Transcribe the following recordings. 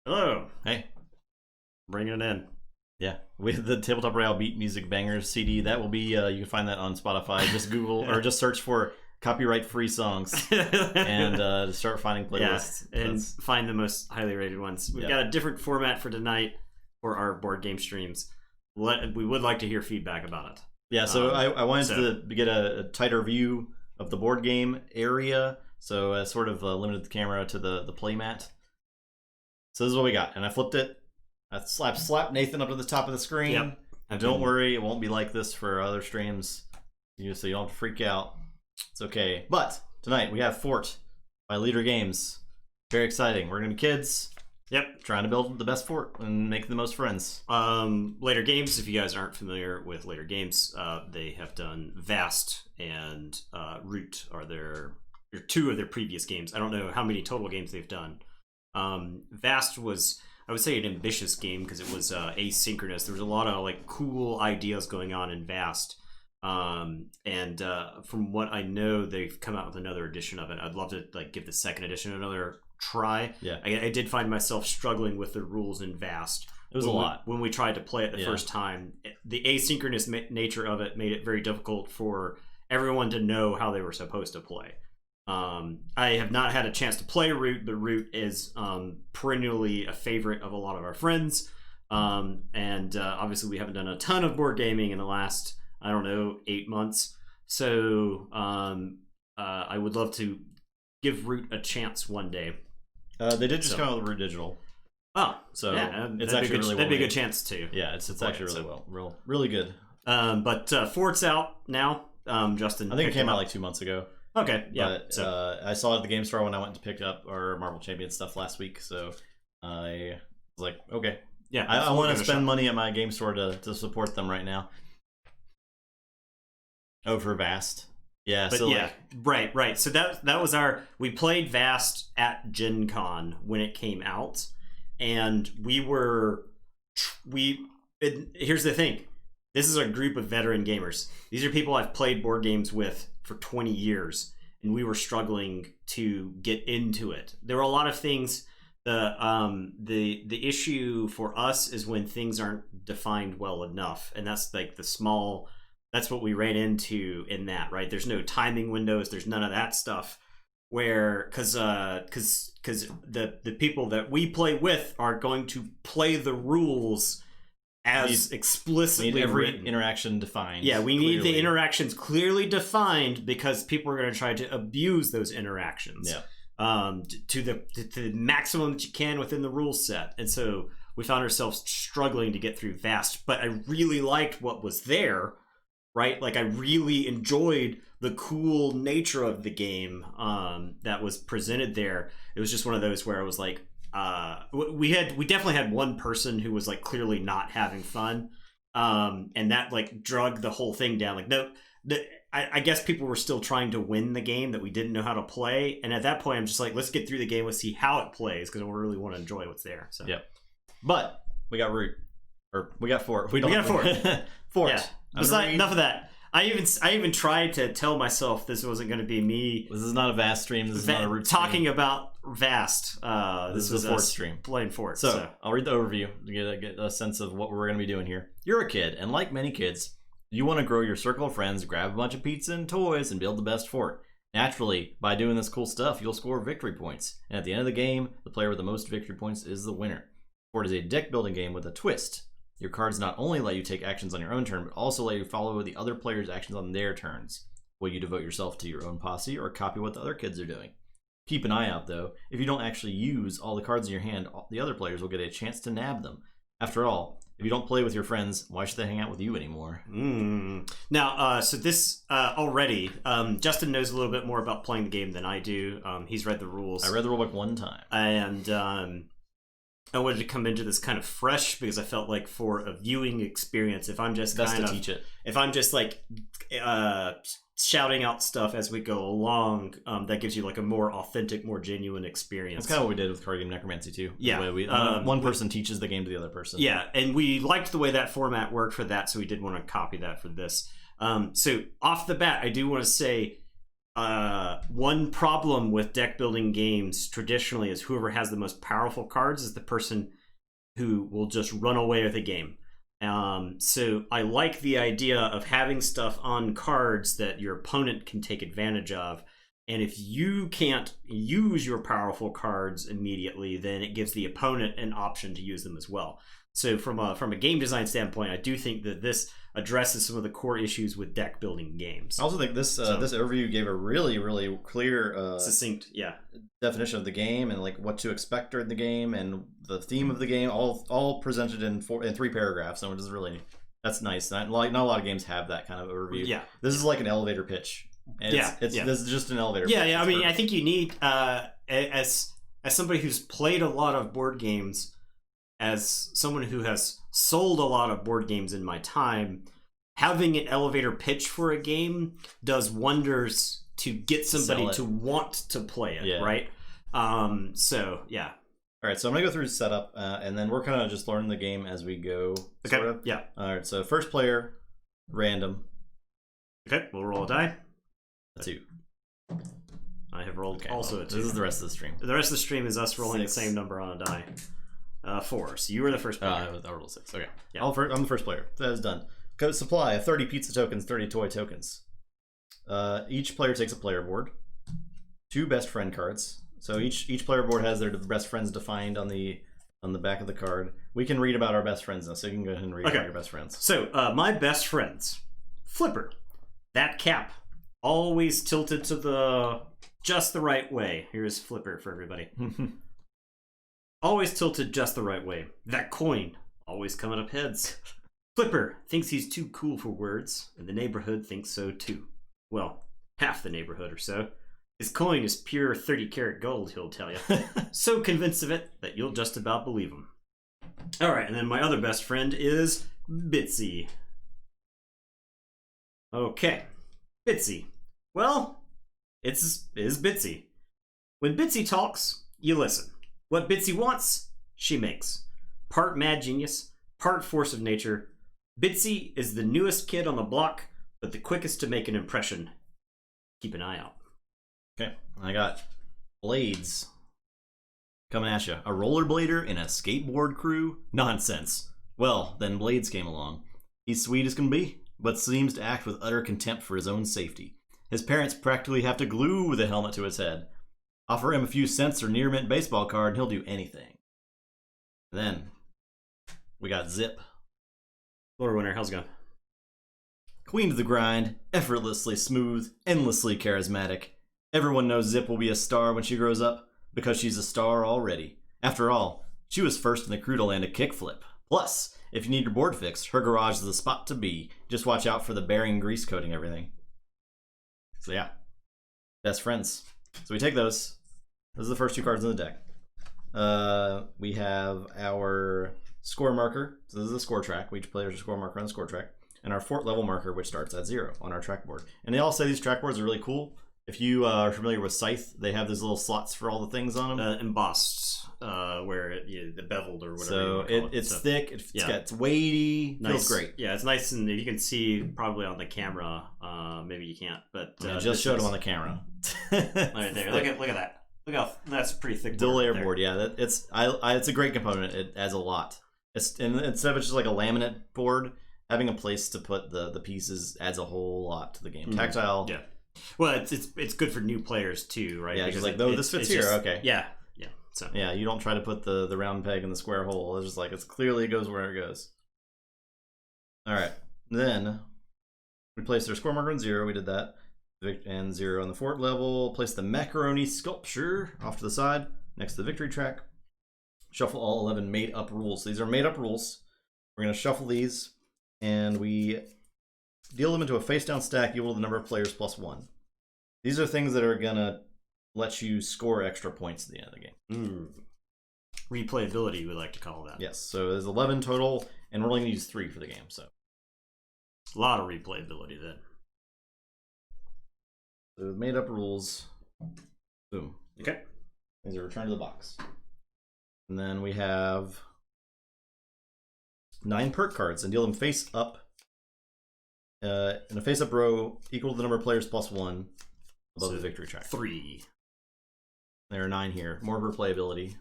Hello. Hey. Bringing it in. Yeah, we have the Tabletop Royale Beat Music Bangers CD. That will be, you can find that on Spotify. Just Google or just search for copyright-free songs and start finding playlists. Yeah, and find the most highly rated ones. We've got a different format for tonight for our board game streams. We would like to hear feedback about it. Yeah, so I wanted to get a tighter view of the board game area, so I sort of limited the camera to the playmat. So this is what we got, and I flipped it. I slapped Nathan up to the top of the screen. Yep. And don't worry, it won't be like this for other streams, so you don't have to freak out. It's okay. But tonight we have Fort by Leader Games. Very exciting. We're gonna be kids. Yep. Trying to build the best fort and make the most friends. Later Games, if you guys aren't familiar with Later Games, they have done Vast and Root are two of their previous games. I don't know how many total games they've done. Vast was, I would say, an ambitious game because it was asynchronous. There was a lot of like cool ideas going on in Vast. And from what I know, they've come out with another edition of it. I'd love to give the second edition another try. Yeah, I did find myself struggling with the rules in Vast. It was a lot when we tried to play it the first time. The asynchronous nature of it made it very difficult for everyone to know how they were supposed to play. I have not had a chance to play Root, but Root is perennially a favorite of a lot of our friends. And obviously we haven't done a ton of board gaming in the last, 8 months. So I would love to give Root a chance one day. They did just come out with Root Digital. Oh, so yeah, it's actually really well. That'd be a good chance too. Yeah, it's actually really good. But Fort's out now. Justin, I think it came out like 2 months ago. Okay, yeah. But I saw it at the game store when I went to pick up our Marvel Champions stuff last week. So I was like, okay, yeah, I want to spend money at my game store to support them right now. Oh, for Vast. Yeah, but so right. So that was we played Vast at Gen Con when it came out, and here's the thing. This is a group of veteran gamers. These are people I've played board games with for 20 years, and we were struggling to get into it. There were a lot of things. The issue for us is when things aren't defined well enough, and that's like that's what we ran into in that, right? There's no timing windows. There's none of that stuff. Because the people that we play with are going to play the rules as explicitly we need every written. Interaction defined. Yeah, we need the interactions clearly defined because people are going to try to abuse those interactions. Yeah. To the maximum that you can within the rule set. And so we found ourselves struggling to get through Vast. But I really liked what was there. Right, like I really enjoyed the cool nature of the game that was presented there. It was just one of those where it was like we definitely had one person who was like clearly not having fun, and that like drug the whole thing down. Like I guess people were still trying to win the game that we didn't know how to play, and at that point I'm just like, let's get through the game, let's see how it plays because we really want to enjoy what's there. So yeah, but we got Root, or we got Fort. We got Fort. Fort. Yeah. Besides, enough of that. I even tried to tell myself this wasn't going to be me. This is not a Vast stream. This is not a Root talking stream. about Vast. This is a Fort stream. Playing Fort. So I'll read the overview to get a sense of what we're going to be doing here. You're a kid, and like many kids, you want to grow your circle of friends, grab a bunch of pizza and toys, and build the best fort. Naturally, by doing this cool stuff, you'll score victory points. And at the end of the game, the player with the most victory points is the winner. Fort is a deck building game with a twist. Your cards not only let you take actions on your own turn, but also let you follow the other players' actions on their turns. Will you devote yourself to your own posse or copy what the other kids are doing? Keep an eye out, though. If you don't actually use all the cards in your hand, the other players will get a chance to nab them. After all, if you don't play with your friends, why should they hang out with you anymore? Now, so this already, Justin knows a little bit more about playing the game than I do. He's read the rules. I read the rulebook one time. And I wanted to come into this kind of fresh because I felt like for a viewing experience, if I'm just teach it. If I'm just like shouting out stuff as we go along, that gives you like a more authentic, more genuine experience. That's kind of what we did with Card Game Necromancy too. Yeah, one person teaches the game to the other person. Yeah, and we liked the way that format worked for that, so we did want to copy that for this. So off the bat, I do want to say One problem with deck building games traditionally is whoever has the most powerful cards is the person who will just run away with a game. So I like the idea of having stuff on cards that your opponent can take advantage of. And if you can't use your powerful cards immediately, then it gives the opponent an option to use them as well. So from a game design standpoint, I do think that this addresses some of the core issues with deck building games. I also think this this overview gave a really clear, succinct, definition of the game and like what to expect during the game and the theme of the game, all presented in 3 paragraphs, which is really that's nice. Not a lot of games have that kind of overview. Yeah, this is like an elevator pitch. And this is just an elevator. Yeah, pitch. I mean, I think you need as somebody who's played a lot of board games, as someone who has sold a lot of board games in my time, having an elevator pitch for a game does wonders to get somebody to want to play it, right? So, yeah. All right, so I'm going to go through setup, and then we're kind of just learning the game as we go, sort of. Yeah. All right, so first player, random. Okay, we'll roll a die. A 2. I have rolled also a 2. This is the rest of the stream. The rest of the stream is us rolling 6. the same number on a die. 4. So you were the first player. I rolled 6. Okay. Yeah. I'm the first player. That is done. Code supply of 30 pizza tokens, 30 toy tokens. Each player takes a player board. 2 best friend cards. So each player board has their best friends defined on the back of the card. We can read about our best friends now, so you can go ahead and read about your best friends. So my best friends. Flipper. That cap. Always tilted to just the right way. Here's Flipper for everybody. Always tilted just the right way. That coin. Always coming up heads. Flipper thinks he's too cool for words, and the neighborhood thinks so too. Well, half the neighborhood or so. His coin is pure 30-karat gold, he'll tell you. So convinced of it that you'll just about believe him. Alright, and then my other best friend is Bitsy. Okay. Bitsy. Well, is Bitsy. When Bitsy talks, you listen. What Bitsy wants, she makes. Part mad genius, part force of nature. Bitsy is the newest kid on the block, but the quickest to make an impression. Keep an eye out. Okay, I got Blades coming at you. A rollerblader in a skateboard crew? Nonsense. Well, then Blades came along. He's sweet as can be, but seems to act with utter contempt for his own safety. His parents practically have to glue the helmet to his head. Offer him a few cents or near mint baseball card and he'll do anything. Then, we got Zip. Lord Winner, how's it going? Queen of the grind, effortlessly smooth, endlessly charismatic. Everyone knows Zip will be a star when she grows up, because she's a star already. After all, she was first in the crew to land a kickflip. Plus, if you need your board fixed, her garage is the spot to be. Just watch out for the bearing grease coating everything. So yeah, best friends. So we take those. Those are the first 2 cards in the deck. We have our score marker. So this is a score track. Each player has a score marker on the score track. And our fort level marker, which starts at 0 on our track board. And they all say these track boards are really cool. If you are familiar with Scythe, they have those little slots for all the things on them. Embossed, where the beveled or whatever. So it's thick, it's weighty, nice. Feels great. Yeah, it's nice, and you can see probably on the camera. Maybe you can't, but just showed them on the camera. Right there, look at that. Look how that's pretty thick. Dual layer board, yeah. It's a great component. It adds a lot. And instead of just like a laminate board, having a place to put the pieces adds a whole lot to the game. Tactile, yeah. Well, it's good for new players too, right? Yeah, because like, no, this fits here. Just, okay. Yeah. So yeah, you don't try to put the round peg in the square hole. It's just like it clearly goes where it goes. All right, then we placed their score marker on 0. We did that, and 0 on the fort level. Place the macaroni sculpture off to the side next to the victory track. Shuffle all 11 made up rules. These are made up rules. We're gonna shuffle these, and we deal them into a face-down stack equal to the number of players plus 1. These are things that are gonna let you score extra points at the end of the game. Replayability, we like to call that. Yes, so there's 11 total, and we're only gonna use 3 for the game, so. A lot of replayability then. So we've made up rules. Boom. Okay. These are returned to the box. And then we have 9 perk cards, and deal them face up. In a face-up row equal to the number of players plus 1. above the victory track. 3. There are 9 here. More replayability.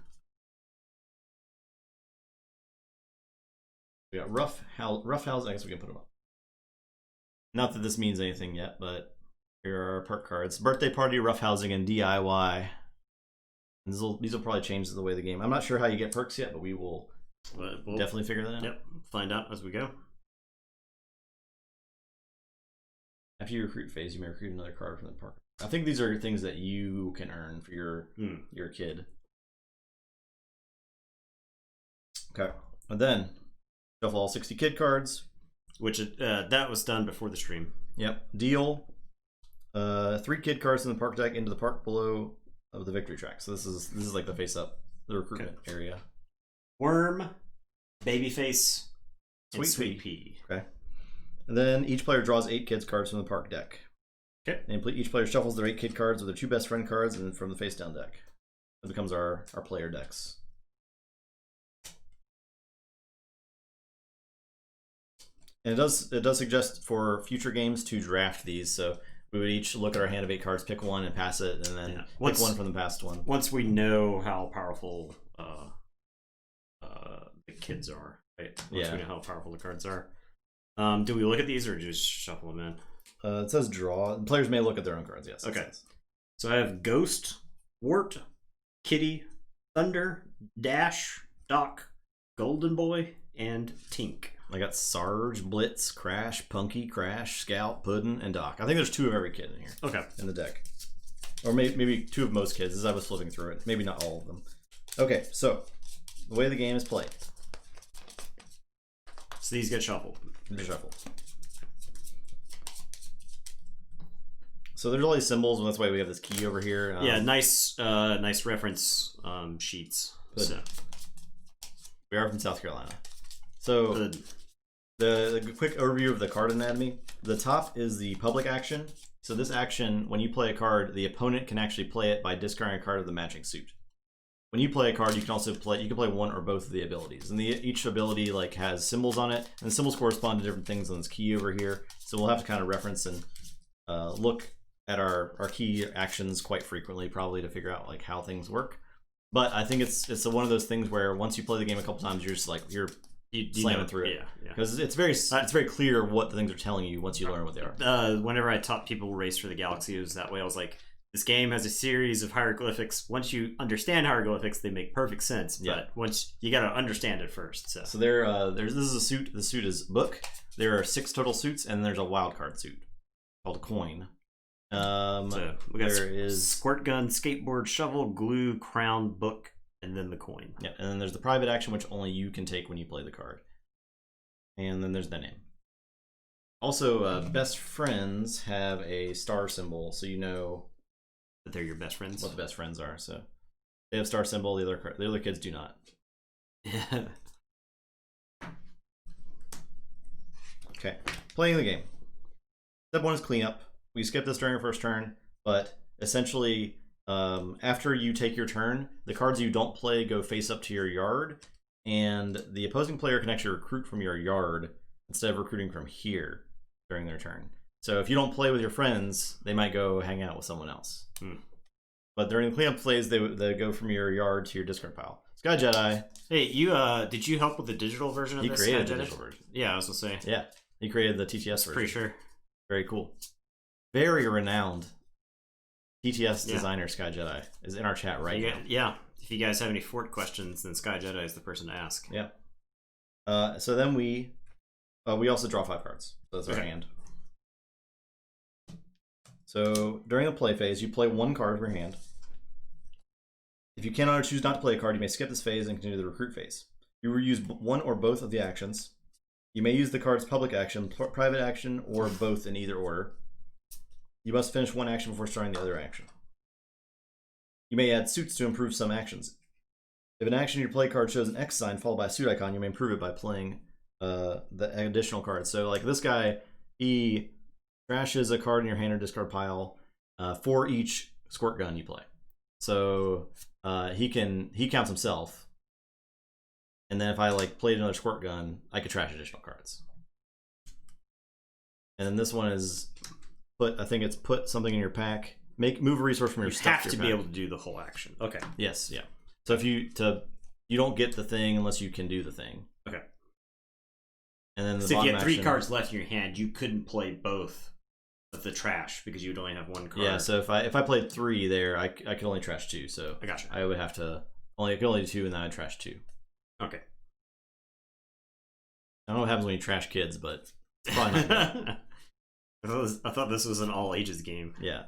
We got rough housing. I guess we can put them up. Not that this means anything yet, but here are our perk cards: birthday party, rough housing, and DIY. And these will probably change the way of the game. I'm not sure how you get perks yet, but we'll definitely figure that out. Yep, find out as we go. After you recruit phase, you may recruit another card from the park. I think these are things that you can earn for your kid. Okay, and then shuffle all 60 kid cards. Which that was done before the stream. Yep. Deal 3 kid cards in the park deck into the park below of the victory track. So this is like the face up, the recruitment area. Worm, Babyface, and Sweet Sweet Pea. Okay. And then each player draws 8 kids cards from the park deck. Okay. And each player shuffles their 8 kid cards with their 2 best friend cards and from the face down deck. It becomes our player decks. And it does suggest for future games to draft these. So we would each look at our hand of 8 cards, pick one and pass it, and then pick one from the past one. Once we know how powerful the kids are, right? Once we know how powerful the cards are. Do we look at these or just shuffle them in? It says draw. Players may look at their own cards, yes. Okay. So I have Ghost, Wart, Kitty, Thunder, Dash, Doc, Golden Boy, and Tink. I got Sarge, Blitz, Crash, Punky, Crash, Scout, Puddin', and Doc. I think there's 2 of every kid in here. Okay. In the deck. Or maybe 2 of most kids as I was flipping through it. Maybe not all of them. Okay, so the way the game is played. So these get shuffled. Shuffle. So there's all these symbols, and that's why we have this key over here. Yeah, nice reference sheets. So. We are from South Carolina. So the quick overview of the card anatomy. The top is the public action. So this action, when you play a card, the opponent can actually play it by discarding a card of the matching suit. When you play a card, you can also play one or both of the abilities, and each ability like has symbols on it, and the symbols correspond to different things on this key over here. So we'll have to kind of reference and look at our key actions quite frequently, probably to figure out like how things work. But I think it's one of those things where once you play the game a couple times, you're just like you slamming through it. Yeah. Because it's very clear what the things are telling you once you learn what they are. Whenever I taught people Race for the Galaxy, it was that way. I was like, this game has a series of hieroglyphics. Once you understand hieroglyphics, they make perfect sense. But once you got to understand it first. So this is a suit. The suit is book. There are 6 total suits, and there's a wild card suit called a coin. So we got squirt gun, skateboard, shovel, glue, crown, book, and then the coin. Yeah, and then there's the private action, which only you can take when you play the card. And then there's the name. Also, best friends have a star symbol, so you know that they're your best friends. What the best friends are. So they have star symbol. The other kids do not. Yeah. Okay, playing the game. Step 1 is cleanup. We skip this during our first turn, but essentially, after you take your turn, the cards you don't play go face up to your yard, and the opposing player can actually recruit from your yard instead of recruiting from here during their turn. So if you don't play with your friends, they might go hang out with someone else. But during the cleanup phase, they go from your yard to your discard pile. Sky Jedi. Hey, you did you help with the digital version of this? He created the digital version. Yeah, I was gonna say. Yeah, he created the TTS version. Pretty sure. Very cool. Very renowned TTS designer Sky Jedi is in our chat right now. Yeah, if you guys have any Fort questions, then Sky Jedi is the person to ask. Yeah. So then we also draw 5 cards. So that's our hand. So during the play phase, you play 1 card per hand. If you cannot or choose not to play a card, you may skip this phase and continue the recruit phase. You will use one or both of the actions. You may use the card's public action, private action, or both in either order. You must finish 1 action before starting the other action. You may add suits to improve some actions. If an action in your play card shows an X sign followed by a suit icon, you may improve it by playing the additional cards. So like this guy, he trashes a card in your hand or discard pile for each squirt gun you play. So he counts himself. And then if I like played another squirt gun, I could trash additional cards. And then this one is put something in your pack move a resource from your You stuff have to to your be pack. able to do the whole action. Okay. Yes, yeah. So if you don't get the thing unless you can do the thing. Okay. And then the So if you bottom had 3 action, cards left in your hand, you couldn't play both of the trash because you would only have 1 card. Yeah, so if I played 3 there, I could only trash 2. So I gotcha. I would have to I could only do 2, and then I'd trash 2. Okay. I don't know what happens when you trash kids, but it's probably not good. I thought this was an all ages game. Yeah.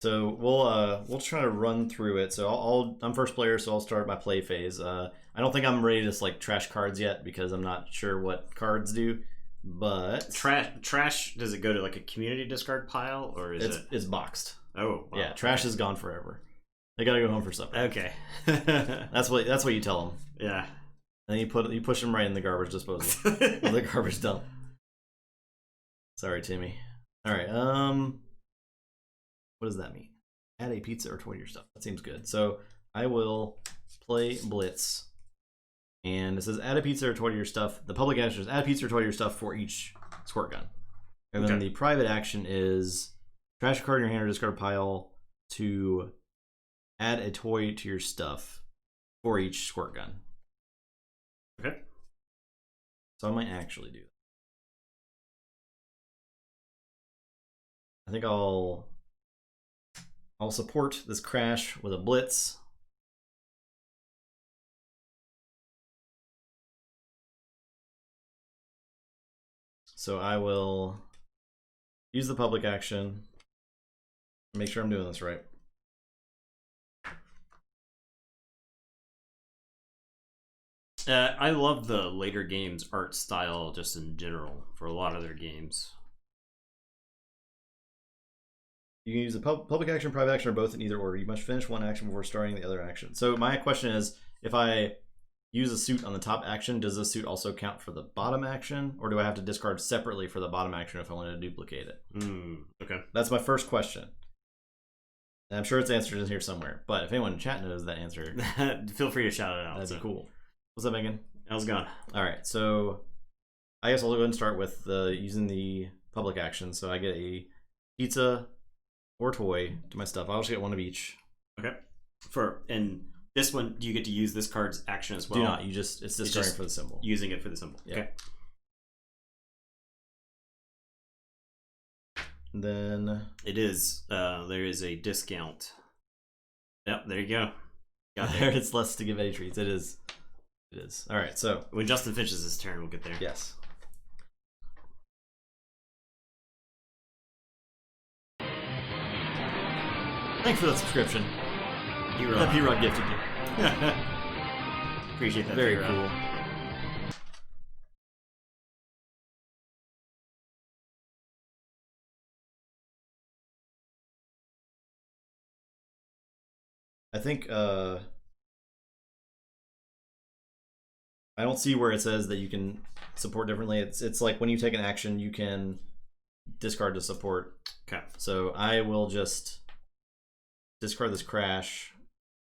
So we'll try to run through it. So I'm first player, so I'll start my play phase. I don't think I'm ready to like trash cards yet because I'm not sure what cards do. But Trash. Does it go to like a community discard pile or is it's boxed? Oh, wow. Yeah. Trash is gone forever. They gotta go home for supper. Okay. That's what you tell them. Yeah. And you push them right in the garbage disposal, or the garbage dump. Sorry, Timmy. All right. What does that mean? Add a pizza or toy to your stuff. That seems good. So I will play Blitz, and it says add a pizza or toy to your stuff. The public action is add a pizza or toy to your stuff for each squirt gun, and then the private action is trash a card in your hand or discard pile to add a toy to your stuff for each squirt gun. Okay. So I might actually do that. I think I'll support this crash with a blitz. So I will use the public action. Make sure I'm doing this right. I love the later games art style just in general for a lot of their games. You can use the public action, private action, or both in either order. You must finish one action before starting the other action. So my question is, if I use a suit on the top action, does this suit also count for the bottom action? Or do I have to discard separately for the bottom action if I want to duplicate it? Okay. That's my first question. And I'm sure it's answered in here somewhere. But if anyone in chat knows that answer, feel free to shout it out. that'd be cool. What's up, Megan? How's it going? All right, so I guess I'll go ahead and start with using the public action. So I get a pizza or toy to my stuff. I'll just get one of each. Okay. And this one, do you get to use this card's action as well? Do not. It's discarding for the symbol. Using it for the symbol. Yeah. Okay. And then it is. There is a discount. Yep. There you go. Got there. It's less to give any treats. It is. It is. All right. So when Justin finishes his turn, we'll get there. Yes. Thanks for that subscription. That P-Rod gifted you. Appreciate that. Very P-Rod. cool. I think I don't see where it says that you can support differently. It's like when you take an action, you can discard to support. Okay. So I will just discard this crash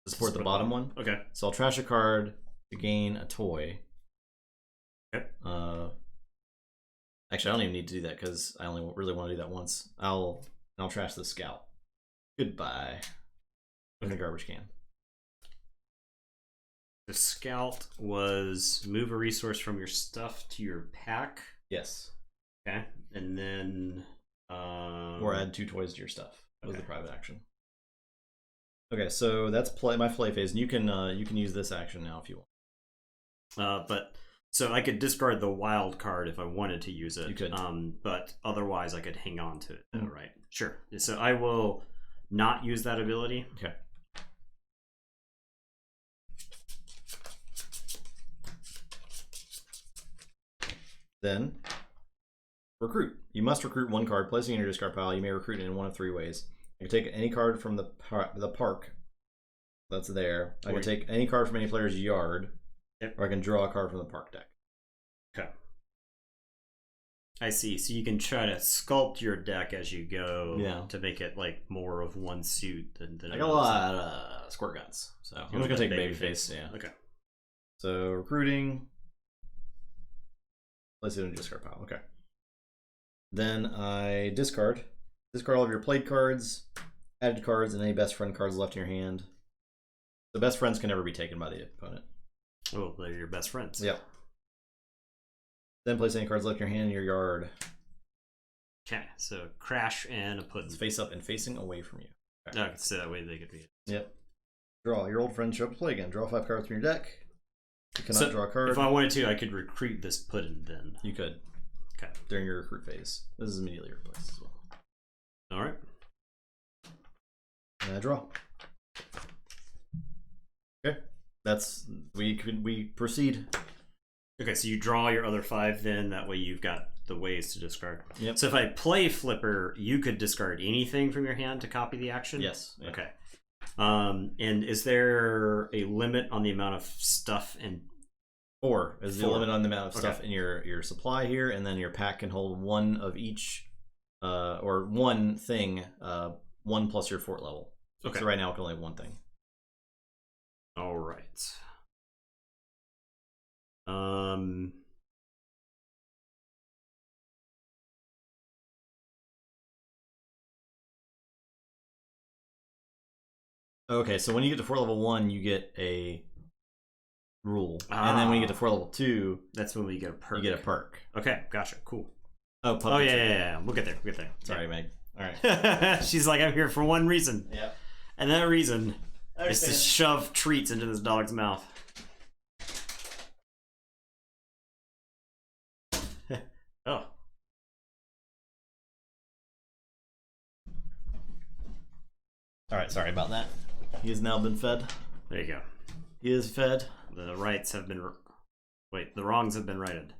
to support the bottom one. Okay. So I'll trash a card to gain a toy. Okay. Actually, I don't even need to do that because I only really want to do that once. I'll trash the scout. Goodbye. In the garbage can. The scout was move a resource from your stuff to your pack. Yes. Okay. And then or add 2 toys to your stuff. That was the private action. Okay, so that's my play phase, and you can use this action now if you want. But so I could discard the wild card if I wanted to use it. You could. But otherwise I could hang on to it. All right. Sure. So I will not use that ability. Okay. Then recruit. You must recruit 1 card. Placing it in your discard pile, you may recruit it in one of 3 ways. I can take any card from the park that's there. I can take any card from any player's yard, or I can draw a card from the park deck. Okay. I see. So you can try to sculpt your deck as you go to make it like more of one suit than I got a lot of squirt guns, so I'm just gonna take baby face. Yeah. Okay. So recruiting. Place it in a discard pile. Okay. Then I discard all of your played cards. Added cards and any best friend cards left in your hand. The best friends can never be taken by the opponent. Oh, they're your best friends. Yep. Then place any cards left in your hand in your yard. Okay, so crash and a puddin'. It's face up and facing away from you. Okay. No, so that way they could be. Yep. Draw. Your old friend show up to play again. Draw 5 cards from your deck. You cannot draw a card. If I wanted to, I could recruit this puddin' then. You could. Okay. During your recruit phase. This is immediately replaced as well. Alright. And I draw. Okay. That's we proceed. Okay, so you draw your other 5 then, that way you've got the ways to discard. Yep. So if I play Flipper, you could discard anything from your hand to copy the action? Yes. Yeah. Okay. And is there a limit on the amount of stuff and 4 is the limit on the amount of stuff Okay. in your supply here, and then your pack can hold 1 of each, or 1 thing, 1 plus your fort level. Okay. So right now it can only have 1 thing. All right. Okay, so when you get to fort level 1, you get a rule, and then when you get to fort level 2, That's when we get a perk. you get a perk. Okay, gotcha. Cool. Oh, Oh yeah. We'll get there. We'll get there. Sorry, Meg. All right. Yeah. She's like, I'm here for one reason, Yeah. and that reason is to shove treats into this dog's mouth. Oh. All right. Sorry about that. He has now been fed. There you go. He is fed. The rights have been. Wait, the wrongs have been righted.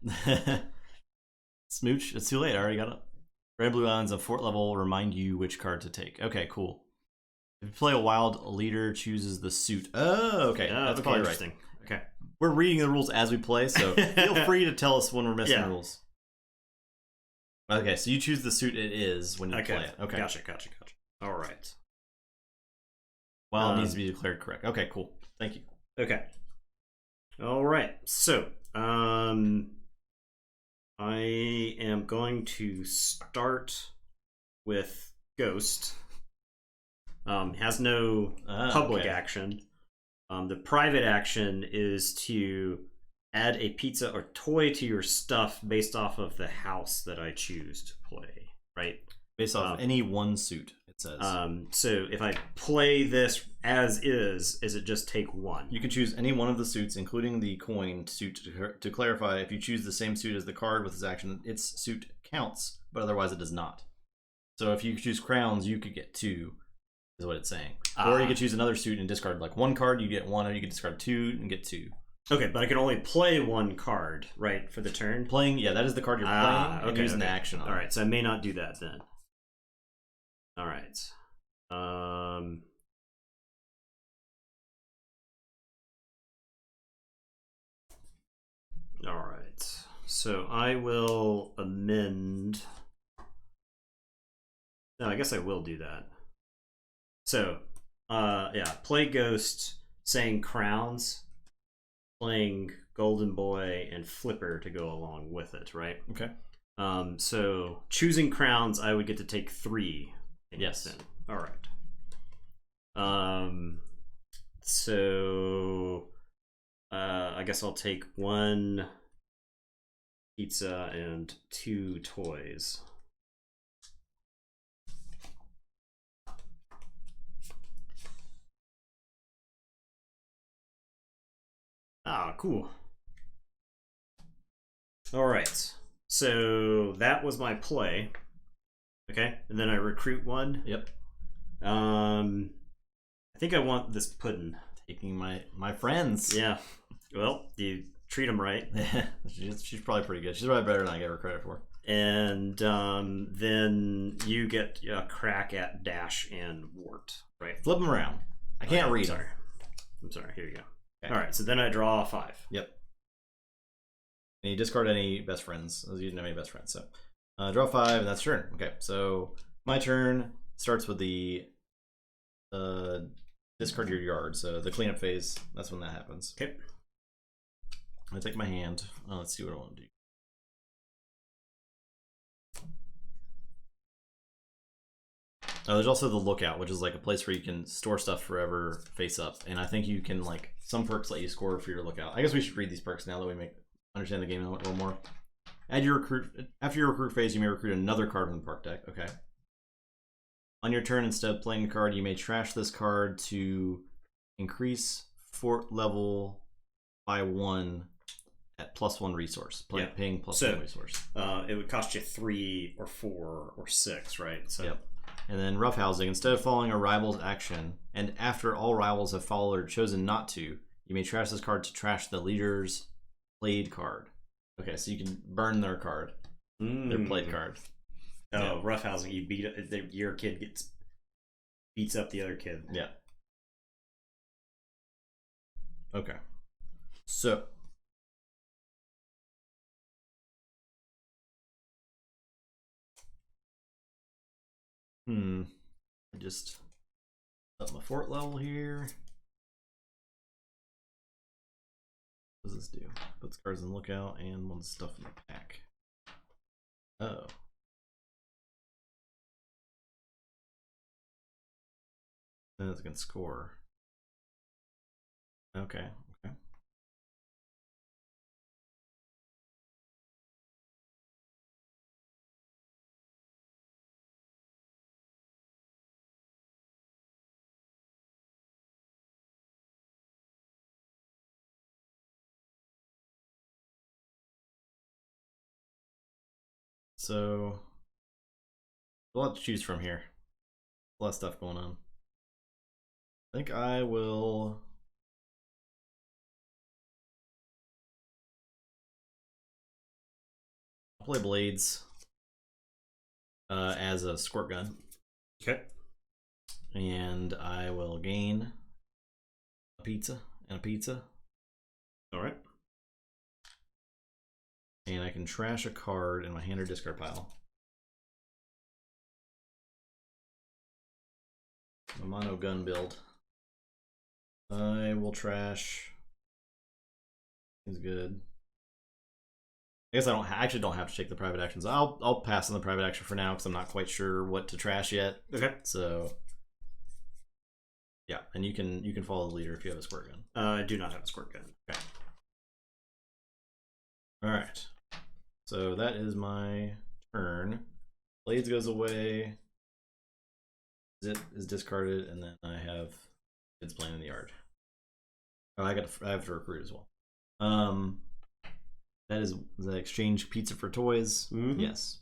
Smooch. It's too late. I already got it. Red and blue islands of fort level remind you which card to take. Okay, cool. If you play a wild, a leader chooses the suit. Oh, okay. That's okay, probably interesting. Right. Okay. We're reading the rules as we play, so feel free to tell us when we're missing Yeah. rules. Okay, so you choose the suit it is when you play it. Okay. Gotcha. All right. Well, it needs to be declared correct. Okay, cool. Thank you. Okay. All right. So, I am going to start with Ghost. Has no public action. The private action is to add a pizza or toy to your stuff based off of the house that I choose to play. Right. Based off any one suit, it says. So if I play this as is it just take 1? You can choose any one of the suits, including the coin suit. To clarify, if you choose the same suit as the card with its action, its suit counts, but otherwise it does not. So if you choose crowns, you could get 2, is what it's saying. Or you could choose another suit and discard like 1 card, you get 1, or you could discard 2 and get 2. Okay, but I can only play 1 card, right, for the turn? Playing, yeah, that is the card you're playing and using the action on. All right, so I may not do that then. All right. All right. So I will amend. No, I guess I will do that. So, yeah, play Ghost, saying crowns, playing Golden Boy and Flipper to go along with it, right? Okay. So choosing crowns, I would get to take 3. Yes. Then. All right. So I guess I'll take 1 pizza and 2 toys. Ah, cool. All right. So that was my play. Okay, and then I recruit 1. Yep. I think I want this puddin'. Taking my friends. Yeah. Well, you treat them right. she's probably pretty good. She's probably better than I gave her credit for. And then you get a crack at Dash and Wart, right? Flip them around. I can't read. Sorry. I'm sorry. Here you go. Okay. All right. So then I draw a 5. Yep. And you discard any best friends. You didn't have any best friends, so draw 5, and that's your turn. Okay, so my turn starts with the discard your yard. So the cleanup phase. That's when that happens. Okay. I take my hand. Let's see what I want to do. There's also the lookout, which is like a place where you can store stuff forever face up. And I think you can, like, some perks let you score for your lookout. I guess we should read these perks now that we understand the game a little more. After your recruit phase, you may recruit another card from the park deck. Okay. On your turn, instead of playing a card, you may trash this card to increase fort level by 1 at +1 resource. Paying +1 resource. It would cost you 3 or 4 or 6, right? So. Yep. And then roughhousing. Instead of following a rival's action, and after all rivals have followed or chosen not to, you may trash this card to trash the leader's played card. Okay, so you can burn their card, their played card. Oh, yeah. Roughhousing. You your kid beats up the other kid. Yeah. Okay. So. I just up my fort level here. What does this do? Puts cards in lookout and one stuff in the pack. Oh. Then it's gonna score. Okay. So, a lot to choose from here. A lot of stuff going on. I think I will play Blades as a squirt gun. Okay. And I will gain a pizza and a pizza. All right. And I can trash a card in my hand or discard pile. A mono gun build. I will trash. Seems good. I guess I actually don't have to take the private actions. I'll pass on the private action for now because I'm not quite sure what to trash yet. Okay. So yeah, and you can follow the leader if you have a squirt gun. I do not have a squirt gun. Okay. All right. So that is my turn. Blades goes away. Zit is discarded, and then I have kids playing in the yard. Oh, I have to recruit as well. That is the exchange pizza for toys. Mm-hmm. Yes.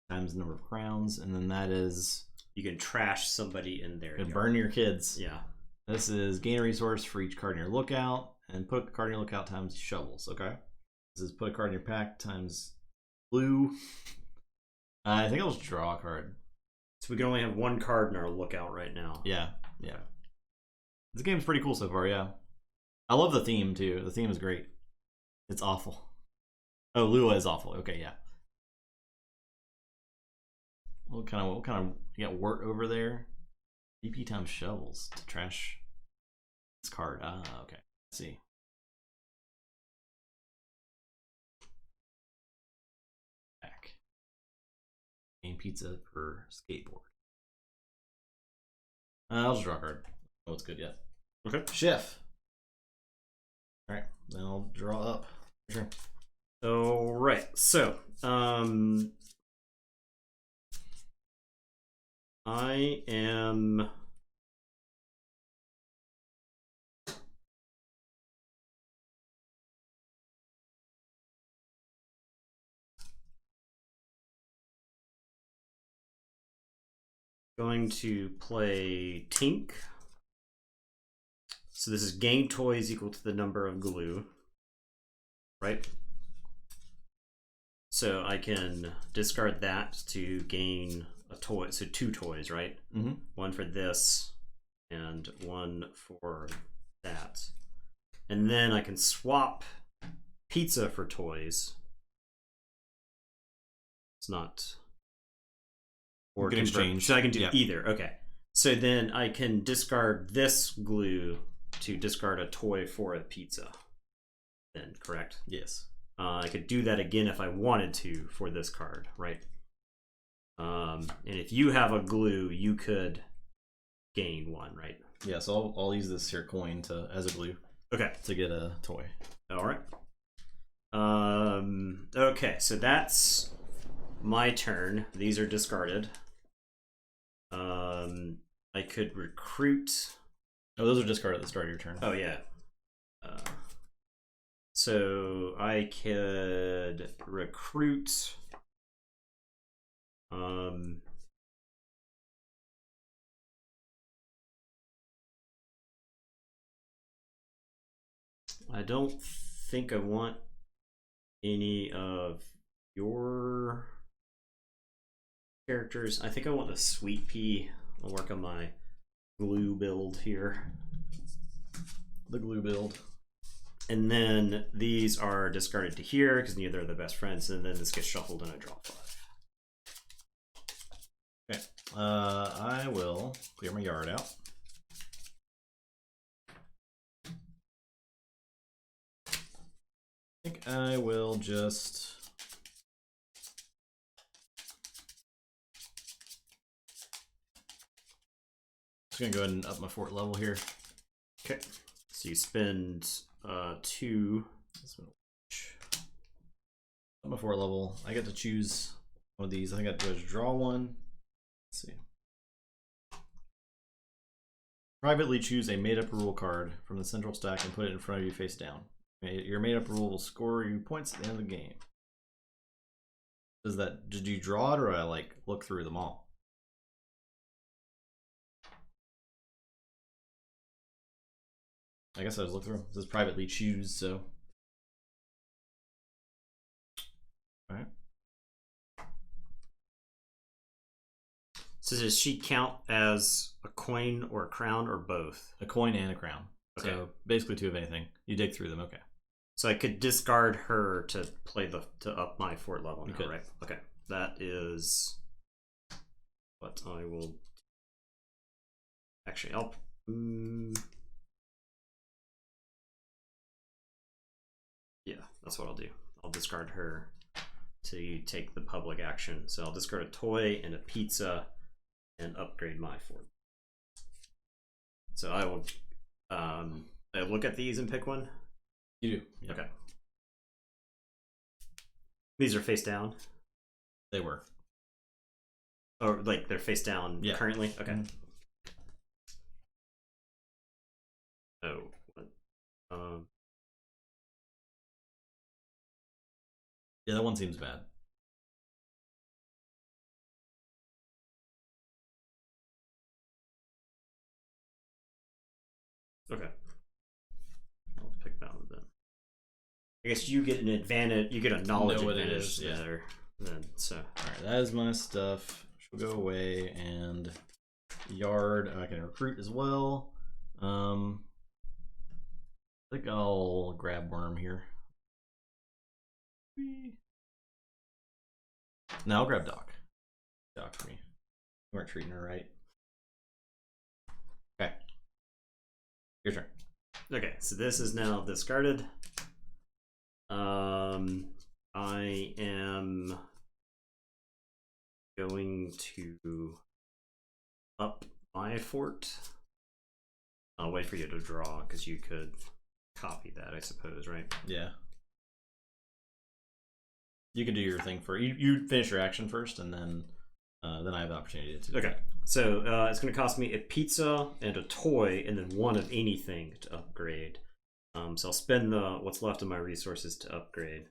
Times the number of crowns, and then that is you can trash somebody in there. You can burn your kids. Yeah. This is gain a resource for each card in your lookout, and put a card in your lookout times shovels. Okay. This is put a card in your pack times blue. I think I'll just draw a card. So we can only have one card in our lookout right now. Yeah. This game's pretty cool so far, yeah. I love the theme, too. The theme is great. It's awful. Oh, Lua is awful. Okay, yeah. What kind of, you got wort over there? DP times shovels to trash this card. Ah, okay. Let's see. Back. Gain pizza per skateboard. I'll just draw a card. Oh, it's good yet. Okay. Chef. Alright, then I'll draw up. Sure. All right. So, I am going to play Tink. So this is gain toys equal to the number of glue, right? So I can discard that to gain a toy. So 2 toys, right? Mm-hmm. One for this and one for that. And then I can swap pizza for toys. It's not... Or can exchange. So I can do either. Okay. So then I can discard this glue to discard a toy for a pizza. Then, correct? Yes. I could do that again if I wanted to for this card, right? And if you have a glue, you could gain 1, right? Yeah, so I'll use this here coin as a glue. Okay. To get a toy. All right. Okay, so that's my turn. These are discarded. I could recruit. Oh, those are discarded at the start of your turn. Oh yeah. So I could recruit. I don't think I want any of your characters. I think I want the Sweet Pea. I'll work on my glue build here. The glue build. And then these are discarded to here because neither are the best friends, and then this gets shuffled and I draw 5. Okay. I will clear my yard out. I think I will just gonna go ahead and up my fort level here. Okay. So you spend 2. Up my fort level. I get to choose one of these. I think I have to draw one. Let's see. Privately choose a made-up rule card from the central stack and put it in front of you face down. Your made-up rule will score you points at the end of the game. Did you draw it, or I like look through them all? I guess I just look through them. It says privately choose, so. Alright. So does she count as a coin or a crown or both? A coin and a crown. Okay. So basically 2 of anything. You dig through them, okay. So I could discard her to play to up my fort level now, could. right? Okay. That is what I will actually I'll yeah, that's what I'll do. I'll discard her to take the public action. So I'll discard a toy and a pizza and upgrade my fort. So I will I look at these and pick one. You do. Yeah. Okay. These are face down. They were. Or like they're face down currently? Okay. Mm-hmm. Oh. What? Yeah, that one seems bad. Okay. I'll pick that one then. I guess you get an advantage. You get a knowledge advantage there. Then so. All right, that is my stuff. She'll go away, and yard. I can recruit as well. I think I'll grab worm here. No, I'll grab Doc. Doc for me. You weren't treating her right. Okay. Your turn. Okay, so this is now discarded. I am going to up my fort. I'll wait for you to draw because you could copy that, I suppose, right? Yeah. You can do your thing for you finish your action first, and then I have the opportunity to do Okay. So it's going to cost me a pizza and a toy, and then 1 of anything to upgrade. So I'll spend what's left of my resources to upgrade.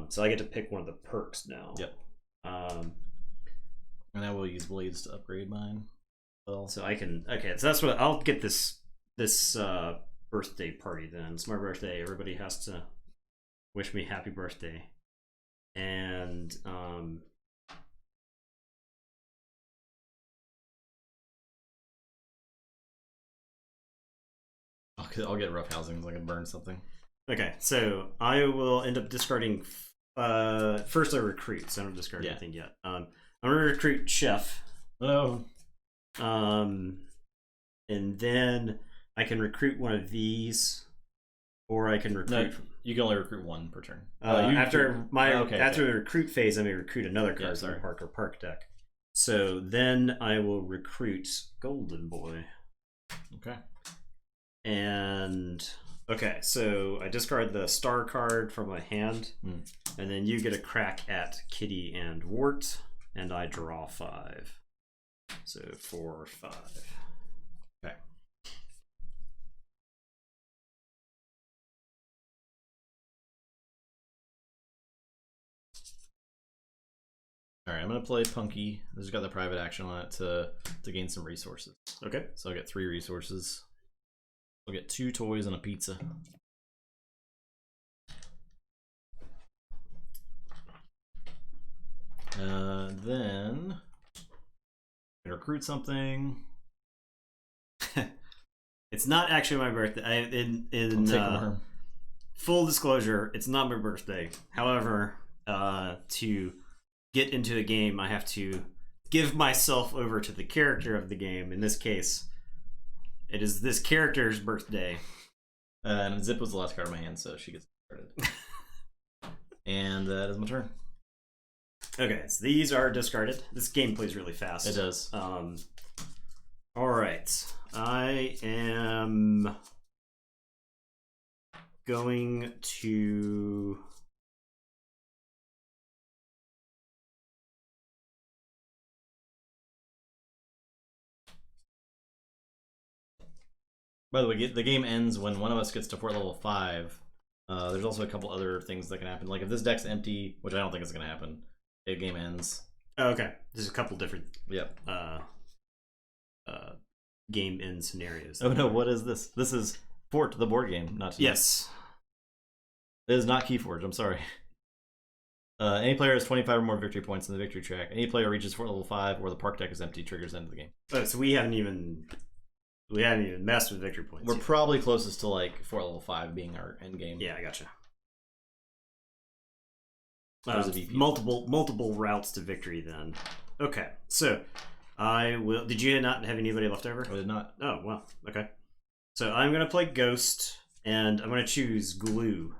So I get to pick one of the perks now. Yep. And I will use blades to upgrade mine. Well, so I can. Okay, so that's what I'll get this birthday party then. It's my birthday. Everybody has to wish me happy birthday. And I'll get rough housing so I can burn something. Okay, so I will end up discarding. First, I recruit, so I don't discard anything yet. I'm gonna recruit Chef. Oh. And then I can recruit one of these. or I can recruit. No, you can only recruit one per turn. After okay. the recruit phase, I may recruit another card from the park or park deck. So then I will recruit Golden Boy. Okay. And okay, so I discard the star card from my hand, and then you get a crack at Kitty and Wart, and I draw 5. So 4, 5. Okay. All right, I'm gonna play Punky. This has got the private action on it to gain some resources. Okay. So I'll get 3 resources. I'll get 2 toys and a pizza. Then I recruit something. It's not actually my birthday. In full disclosure, it's not my birthday. However, to get into a game, I have to give myself over to the character of the game. In this case, it is this character's birthday. And Zip was the last card in my hand, so she gets started. And that is my turn. Okay, so these are discarded. This game plays really fast. It does. All right, I am going to. By the way, the game ends when one of us gets to fort level 5. There's also a couple other things that can happen. Like if this deck's empty, which I don't think is going to happen, the game ends. Oh, okay, there's a couple different. Yep. Game end scenarios. Oh no, what is this? This is Fort the board game, not tonight. Yes. It is not Keyforge, I'm sorry. Any player has 25 or more victory points in the victory track. Any player reaches fort level 5 or the park deck is empty, triggers the end of the game. Oh, so we haven't even messed with victory points. We're probably closest to like fort level 5 being our end game. Yeah, I gotcha. Multiple routes to victory then. Okay, so I will. Did you not have anybody left over? I did not. Oh, well, okay. So I'm going to play Ghost, and I'm going to choose Glue,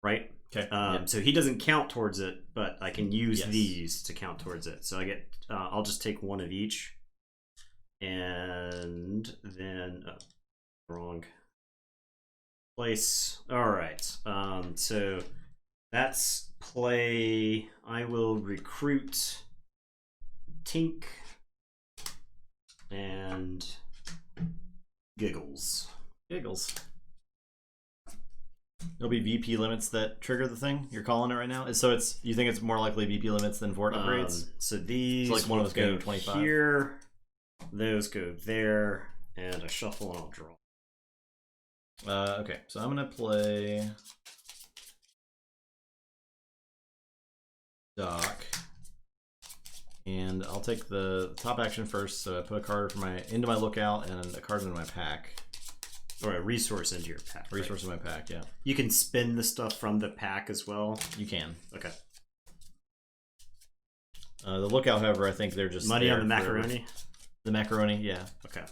right? Okay. So he doesn't count towards it, but I can use Yes. these to count towards it. So I get, I'll just take one of each. And then, wrong place. All right. So that's play. I will recruit Tink and Giggles. Giggles. There'll be VP limits that trigger the thing you're calling it right now. So it's you think it's more likely VP limits than Fort upgrades? So these like one of us go getting 25 here. Those go there, and I shuffle and I'll draw. Okay, so I'm gonna play Doc, and I'll take the top action first. So I put a card into my lookout and a card into my pack. Or a resource into your pack. Resource in my pack, yeah. You can spin the stuff from the pack as well. You can. Okay. The lookout, however, I think they're just money on the macaroni. The macaroni, yeah. Okay.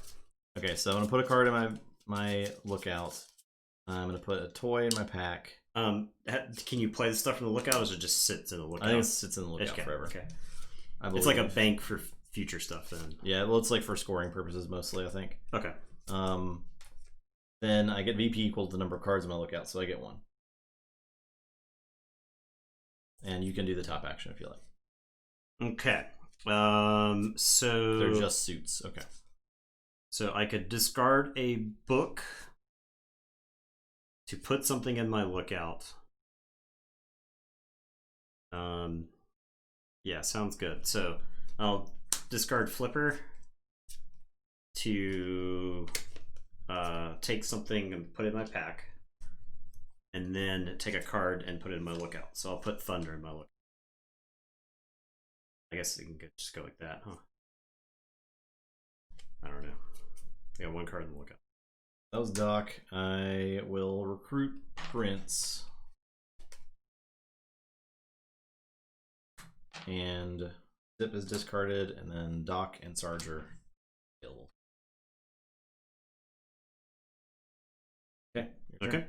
Okay, so I'm gonna put a card in my lookout. I'm gonna put a toy in my pack. Can you play the stuff from the lookout, or does it just sits in the lookout? I think it sits in the lookout forever. Okay. It's like a bank for future stuff, then. Yeah, well, it's like for scoring purposes mostly, I think. Okay. Then I get VP equal to the number of cards in my lookout, so I get 1. And you can do the top action if you like. Okay. So they're just suits. Okay. So I could discard a book to put something in my lookout. Yeah, sounds good. So I'll discard Flipper to take something and put it in my pack, and then take a card and put it in my lookout. So I'll put Thunder in my lookout. I guess you can just go like that, huh? I don't know. I got 1 card in the lookout. That was Doc. I will recruit Prince. And Zip is discarded, and then Doc and Sarge are available. Okay. Okay.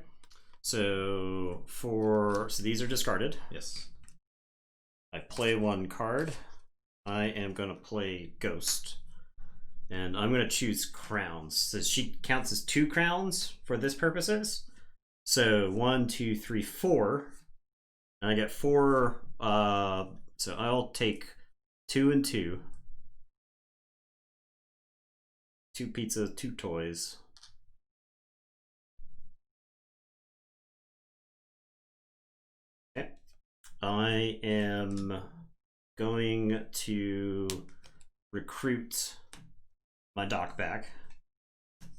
So these are discarded. Yes. I play one card. I am gonna play Ghost. And I'm gonna choose crowns. So she counts as 2 crowns for this purposes. So 1, 2, 3, 4. And I get 4, so I'll take 2 and 2. 2 pizzas, 2 toys. Okay. I am going to recruit my Doc back.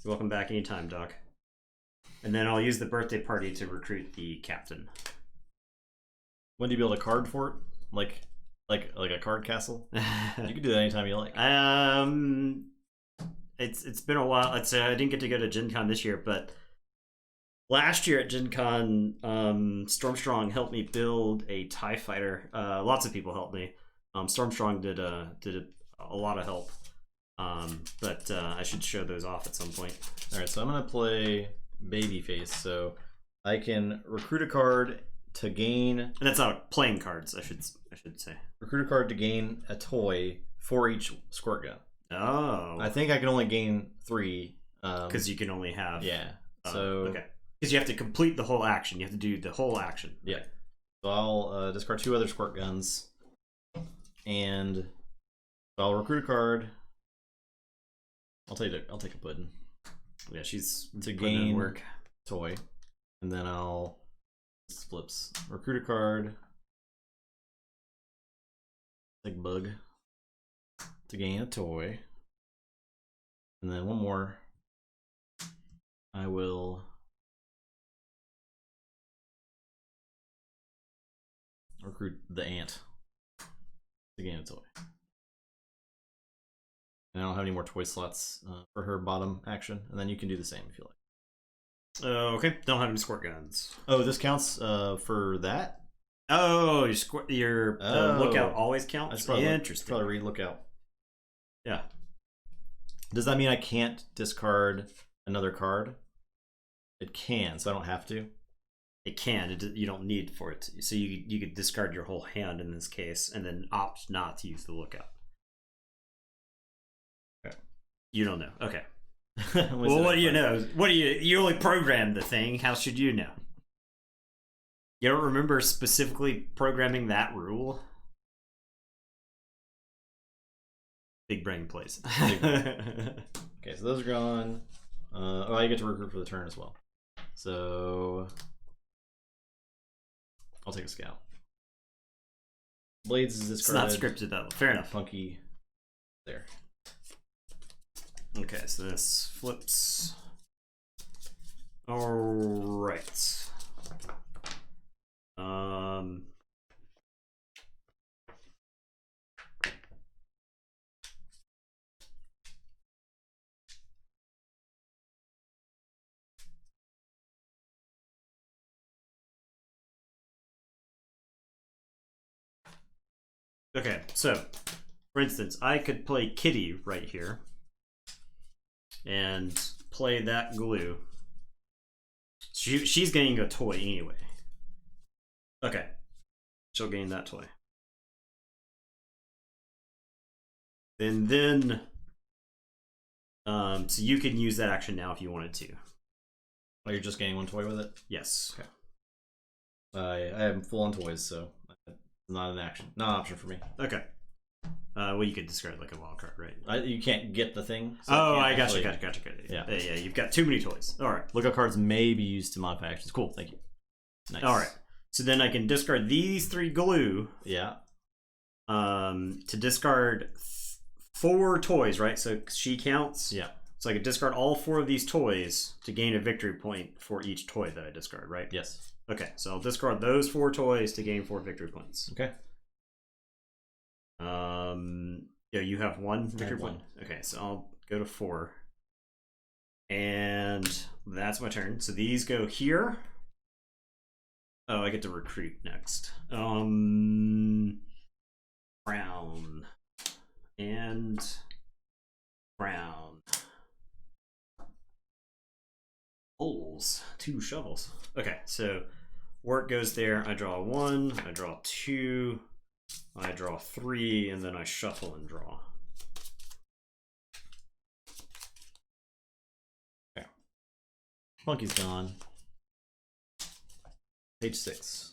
Welcome back anytime, Doc. And then I'll use the birthday party to recruit the captain. When do you build a card fort? Like a card castle? You can do that anytime you like. It's been a while. I didn't get to go to Gen Con this year, but last year at Gen Con, Stormstrong helped me build a TIE fighter. Lots of people helped me. Stormstrong did a lot of help. But I should show those off at some point. All right, so I'm gonna play Babyface. So I can recruit a card to gain. And that's not playing cards. I should say. Recruit a card to gain a toy for each squirt gun. Oh. I think I can only gain 3. Because you can only have. Yeah. So okay. Because you have to complete the whole action. You have to do the whole action. Yeah. So I'll discard 2 other squirt guns, and I'll recruit a card. I'll take a pudding. Yeah, she's to putting in gain work. Toy, and then I'll flips recruit a card. Like bug to gain a toy, and then one more. I will recruit the ant to gain a toy. And I don't have any more toy slots for her bottom action, and then you can do the same if you like. Okay, don't have any squirt guns. Oh, this counts for that? Oh, your lookout always counts? I should probably, Interesting. Probably read lookout. Yeah. Does that mean I can't discard another card? It can, so I don't have to. It can. You don't need for it. So you could discard your whole hand in this case, and then opt not to use the lookout. Okay. You don't know. Okay. Well, what do you know? You only programmed the thing. How should you know? You don't remember specifically programming that rule? Big brain plays. Okay, so those are gone. Oh, I get to recruit for the turn as well. So I'll take a scout. Blades is discarded. It's not scripted though. Fair enough. Funky there. Okay, so this flips. Alright. Okay, so for instance, I could play Kitty right here and play that glue. She's getting a toy anyway. Okay, she'll gain that toy. And then, so you can use that action now if you wanted to. Oh, you're just gaining one toy with it? Yes. Okay. I am full on toys, so it's not an option for me. Okay. Well, you could discard like a wild card, right? You can't get the thing. So I gotcha. Yeah. Yeah, you've got too many toys. All right. Lookout cards may be used to modify actions. Cool, thank you. Nice. All right. So then I can discard these 3 glue. Yeah. To discard 4 toys, right? So she counts. Yeah. So I could discard all 4 of these toys to gain a victory point for each toy that I discard, right? Yes. Okay, so I'll discard those 4 toys to gain 4 victory points. Okay. Yeah, you have 1 victory one. point. Okay, so I'll go to 4. And that's my turn. So these go here. Oh, I get to recruit next. Brown and brown. Oh. shovels. 2 shovels. Okay, so work goes there. I draw 1, I draw 2, I draw 3, and then I shuffle and draw. Okay. Monkey's gone. Page 6.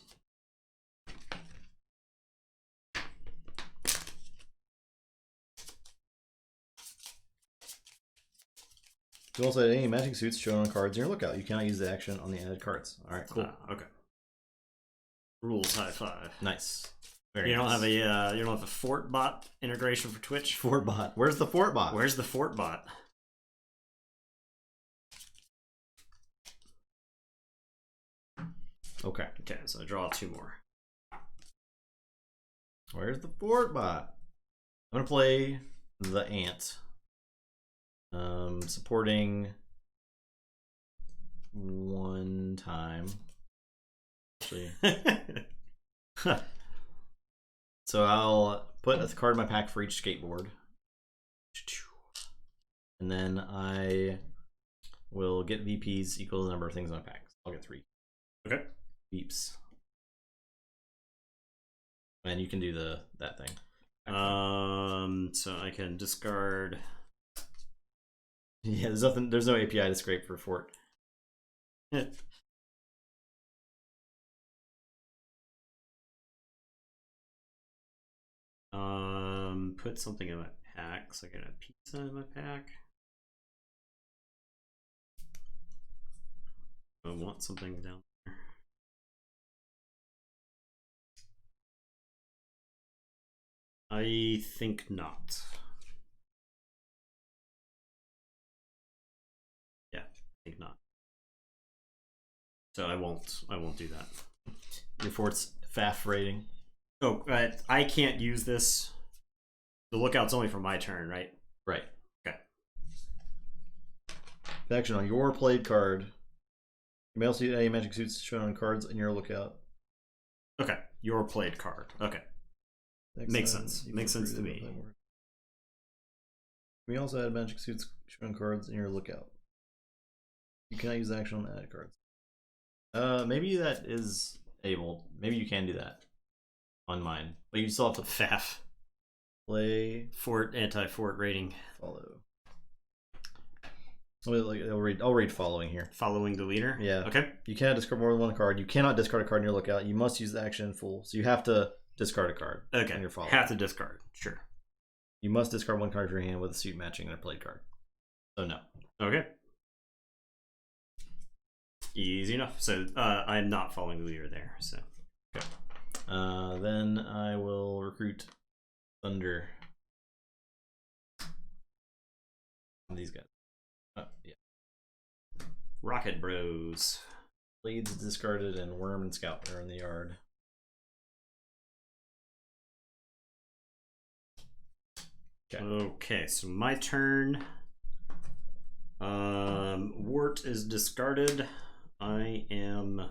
You also had any magic suits shown on cards in your lookout. You cannot use the action on the added cards. All right, cool. Okay. Rules high 5. Nice. You don't have a you don't have a Fort bot integration for Twitch. Fort bot. Where's the Fort bot? Where's the Fort bot? Okay. Okay, so I draw 2 more. Where's the Fort bot? I'm gonna play the ant. Supporting 1 time. Actually. So I'll put a card in my pack for each skateboard. And then I will get VPs equal to the number of things in my pack. I'll get 3. Okay. Beeps. And you can do that thing. So I can discard. Yeah, there's no API to scrape for Fort. Put something in my pack. So I get a pizza in my pack. I want something down there. I think not. Yeah, I think not. So I won't do that. Your Fort's FAF rating. Oh, I can't use this. The lookout's only for my turn, right? Right. Okay. Action on your played card. You may also use any magic suits shown on cards in your lookout. Okay. Your played card. Okay. Makes sense. Makes sense to me. We also add magic suits shown on cards in your lookout. You cannot use action on added cards. Maybe that is able. Maybe you can do that on mine, but you still have to FAF. Play Fort anti-Fort rating. Follow. I'll read following here. Following the leader. Yeah. Okay. You cannot discard more than 1 card. You cannot discard a card in your lookout. You must use the action in full. So you have to discard a card. Okay. On your follow. Have to discard. Sure. You must discard 1 card from your hand with a suit matching their played card. So no. Okay. Easy enough. So I'm not following the leader there. So. Okay. Then I will recruit Thunder. These guys. Yeah. Rocket Bros. Blades discarded and Worm and Scout are in the yard. Okay, so my turn. Wart is discarded. I am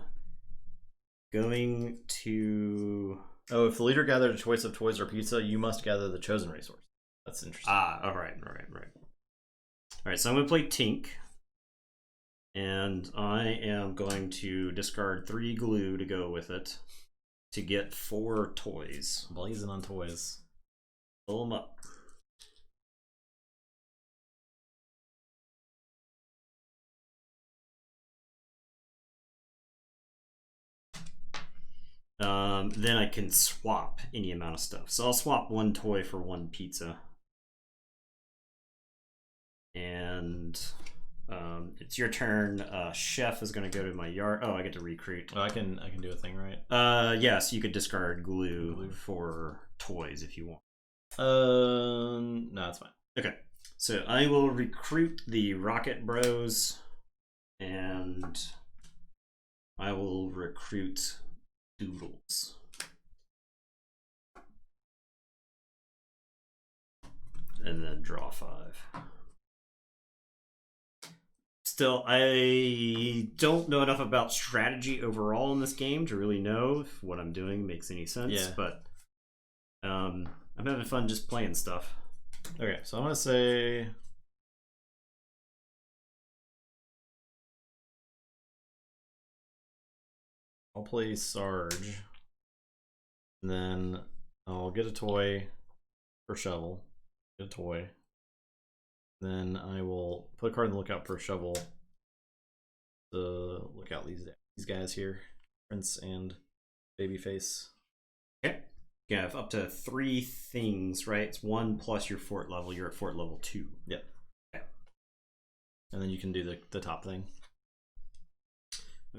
going to. Oh, if the leader gathered a choice of toys or pizza, you must gather the chosen resource. That's interesting. All right. All right, so I'm going to play Tink. And I am going to discard 3 glue to go with it to get 4 toys. Blazing on toys. Pull them up. Then I can swap any amount of stuff. So I'll swap 1 toy for 1 pizza. And it's your turn. Chef is going to go to my yard. Oh, I get to recruit. Oh, I can do a thing, right? Yes, you could discard glue for toys if you want. No, it's fine. Okay, so I will recruit the Rocket Bros, and I will recruit Doodles. And then draw 5. Still, I don't know enough about strategy overall in this game to really know if what I'm doing makes any sense. Yeah. But I'm having fun just playing stuff. Okay, so I'm gonna say I'll play Sarge. And then I'll get a toy for Shovel. Get a toy. Then I will put a card in the lookout for Shovel. To look out these guys here. Prince and Babyface. Okay. You have up to 3 things, right? It's 1 plus your fort level. You're at fort level 2. Yep. Okay. And then you can do the top thing.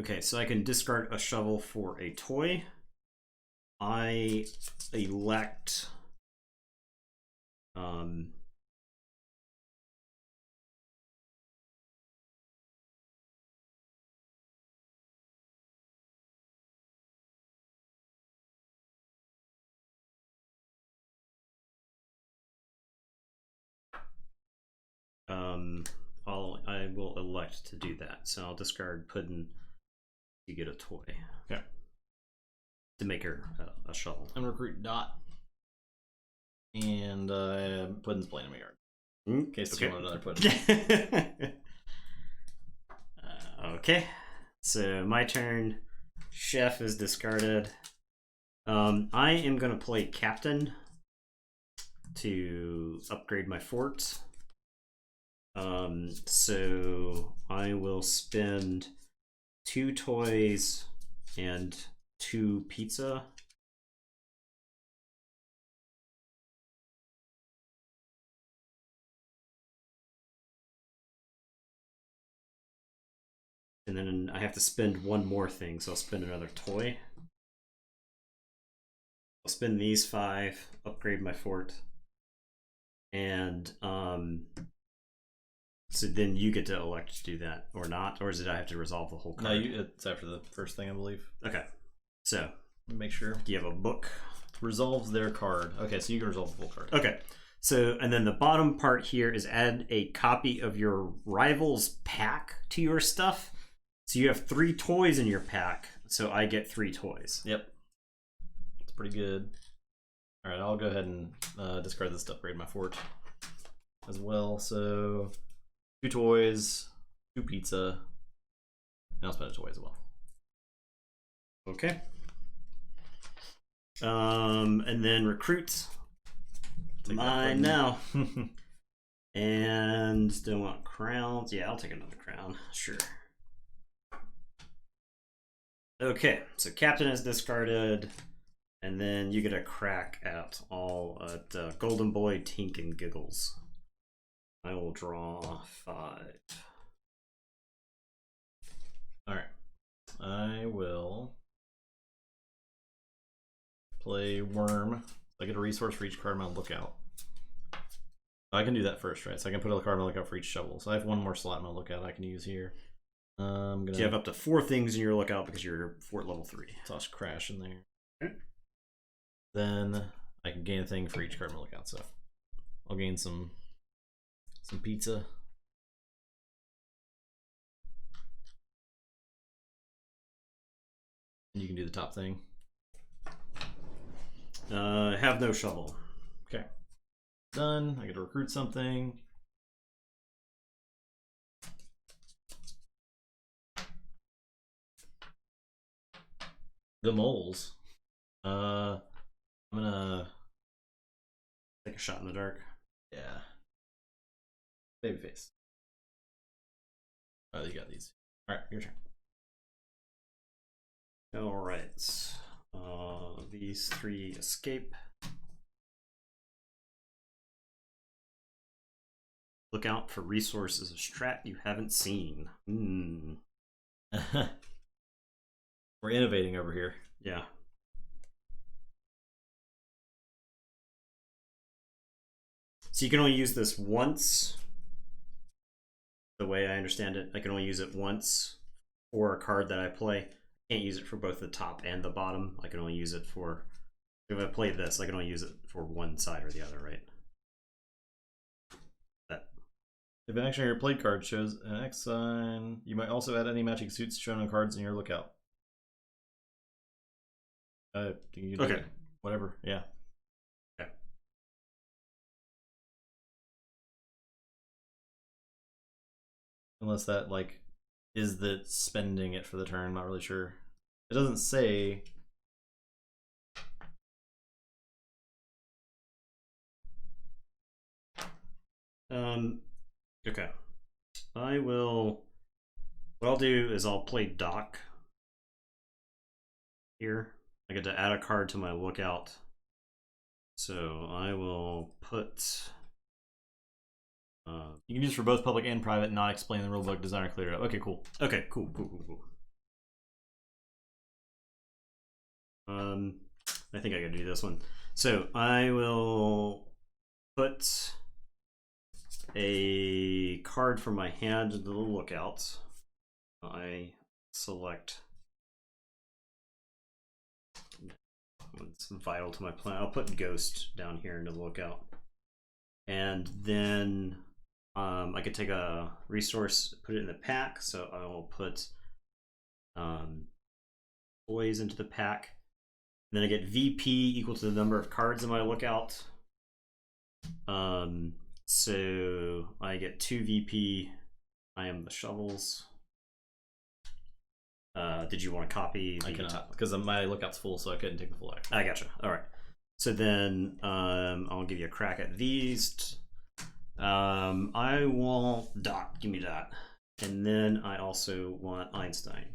Okay, so I can discard a shovel for a toy. I elect I will elect to do that. So I'll discard Puddin'. You get a toy. Okay. To make her a shovel. And recruit Dot. And Puddin's playing in my yard. In case you want another Puddin'. Okay. So my turn. Chef is discarded. I am going to play Captain to upgrade my fort. So I will spend 2 toys and 2 pizza. And then I have to spend 1 more thing, so I'll spend another toy. I'll spend these 5, upgrade my fort. And so then you get to elect to do that, or not, or is it I have to resolve the whole card? No, it's after the first thing, I believe. Okay. So make sure. Do you have a book? Resolves their card. Okay, so you can resolve the full card. Okay. So, and then the bottom part here is add a copy of your rival's pack to your stuff. So you have 3 toys in your pack, so I get 3 toys. Yep. It's pretty good. Alright, I'll go ahead and discard this to upgrade my fort as well. So 2 toys, 2 pizza, and I'll spend a toy as well. Okay. And then recruit. Mine now. And don't want crowns. Yeah, I'll take another crown. Sure. Okay, so captain is discarded, and then you get a crack at all at Golden Boy, Tink, and Giggles. I will draw 5. Alright. I will play Worm. I get a resource for each card on my lookout. I can do that first, right? So I can put a card on my lookout for each shovel. So I have 1 more slot in my lookout I can use here. I'm gonna You have up to 4 things in your lookout because you're fort level 3. toss Crash in there. Okay. Then I can gain a thing for each card on my lookout. So I'll gain some pizza. And you can do the top thing. Have no shovel. Okay. Done. I get to recruit something. The moles. I'm gonna Take a shot in the dark. Yeah. Babyface. Oh, you got these. Alright, your turn. Alright. These 3 escape. Look out for resources, a strat you haven't seen. We're innovating over here. Yeah. So you can only use this once. The way I understand it, I can only use it once for a card that I play. I can't use it for both the top and the bottom. I can only use it for, if I play this, I can only use it for one side or the other, right? That. If an action on your played card shows an X sign, you might also add any matching suits shown on cards in your lookout. You do Okay. Whatever, yeah. Okay. Unless that, like, is the spending it for the turn, I'm not really sure. It doesn't say. Okay. I will. What I'll do is I'll play Doc here. I get to add a card to my lookout. So I will put. You can use for both public and private, not explain the rulebook. Designer cleared it up. Okay, cool. Okay, cool. I think I gotta do this one. So I will put a card from my hand into the lookout. I select what's vital to my plan. I'll put Ghost down here into the lookout. And then I could take a resource, put it in the pack. So I will put toys into the pack. And then I get VP equal to the number of cards in my lookout. So I get 2 VP. I am the shovels. Did you want to copy? I cannot, because my lookout's full, so I couldn't take the full action. I gotcha. All right. So then I'll give you a crack at these. I want Dot. Give me Dot. And then I also want Einstein.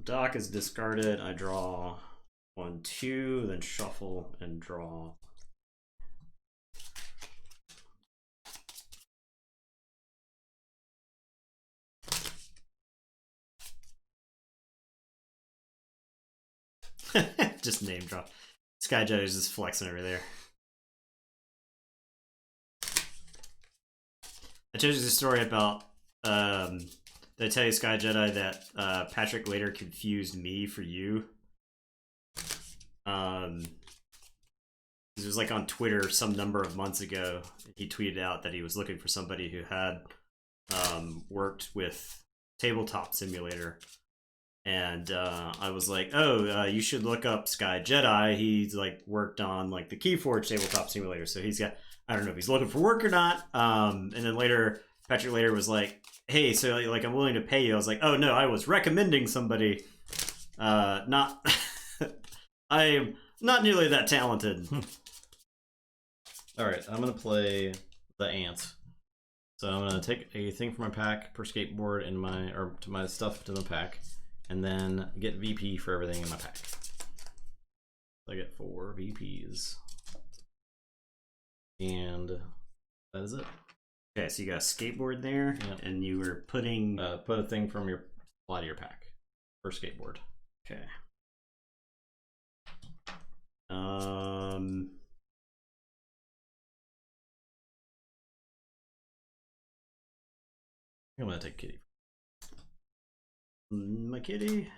Doc is discarded. I draw 1, 2, then shuffle and draw. Just name drop. Sky Jedi is just flexing over there. I told you the story about did I tell you, Sky Jedi, that Patrick later confused me for you? It was like on Twitter some number of months ago. He tweeted out that he was looking for somebody who had worked with Tabletop Simulator. And I was like, oh, you should look up Sky Jedi. He's like worked on like the Keyforge Tabletop Simulator. So he's got, I don't know if he's looking for work or not. And then later, Patrick later was like, hey, so like I'm willing to pay you. I was like, oh no, I was recommending somebody. Not, I am not nearly that talented. All right, I'm gonna play the ant. So I'm gonna take a thing from my pack per skateboard in my to my stuff to the pack, and then get VP for everything in my pack. So I get 4 VPs, and that is it. Okay, so you got a skateboard there, yep. And you were putting put a thing from your supply to your pack for skateboard. Okay. I'm gonna take Kitty. My kitty.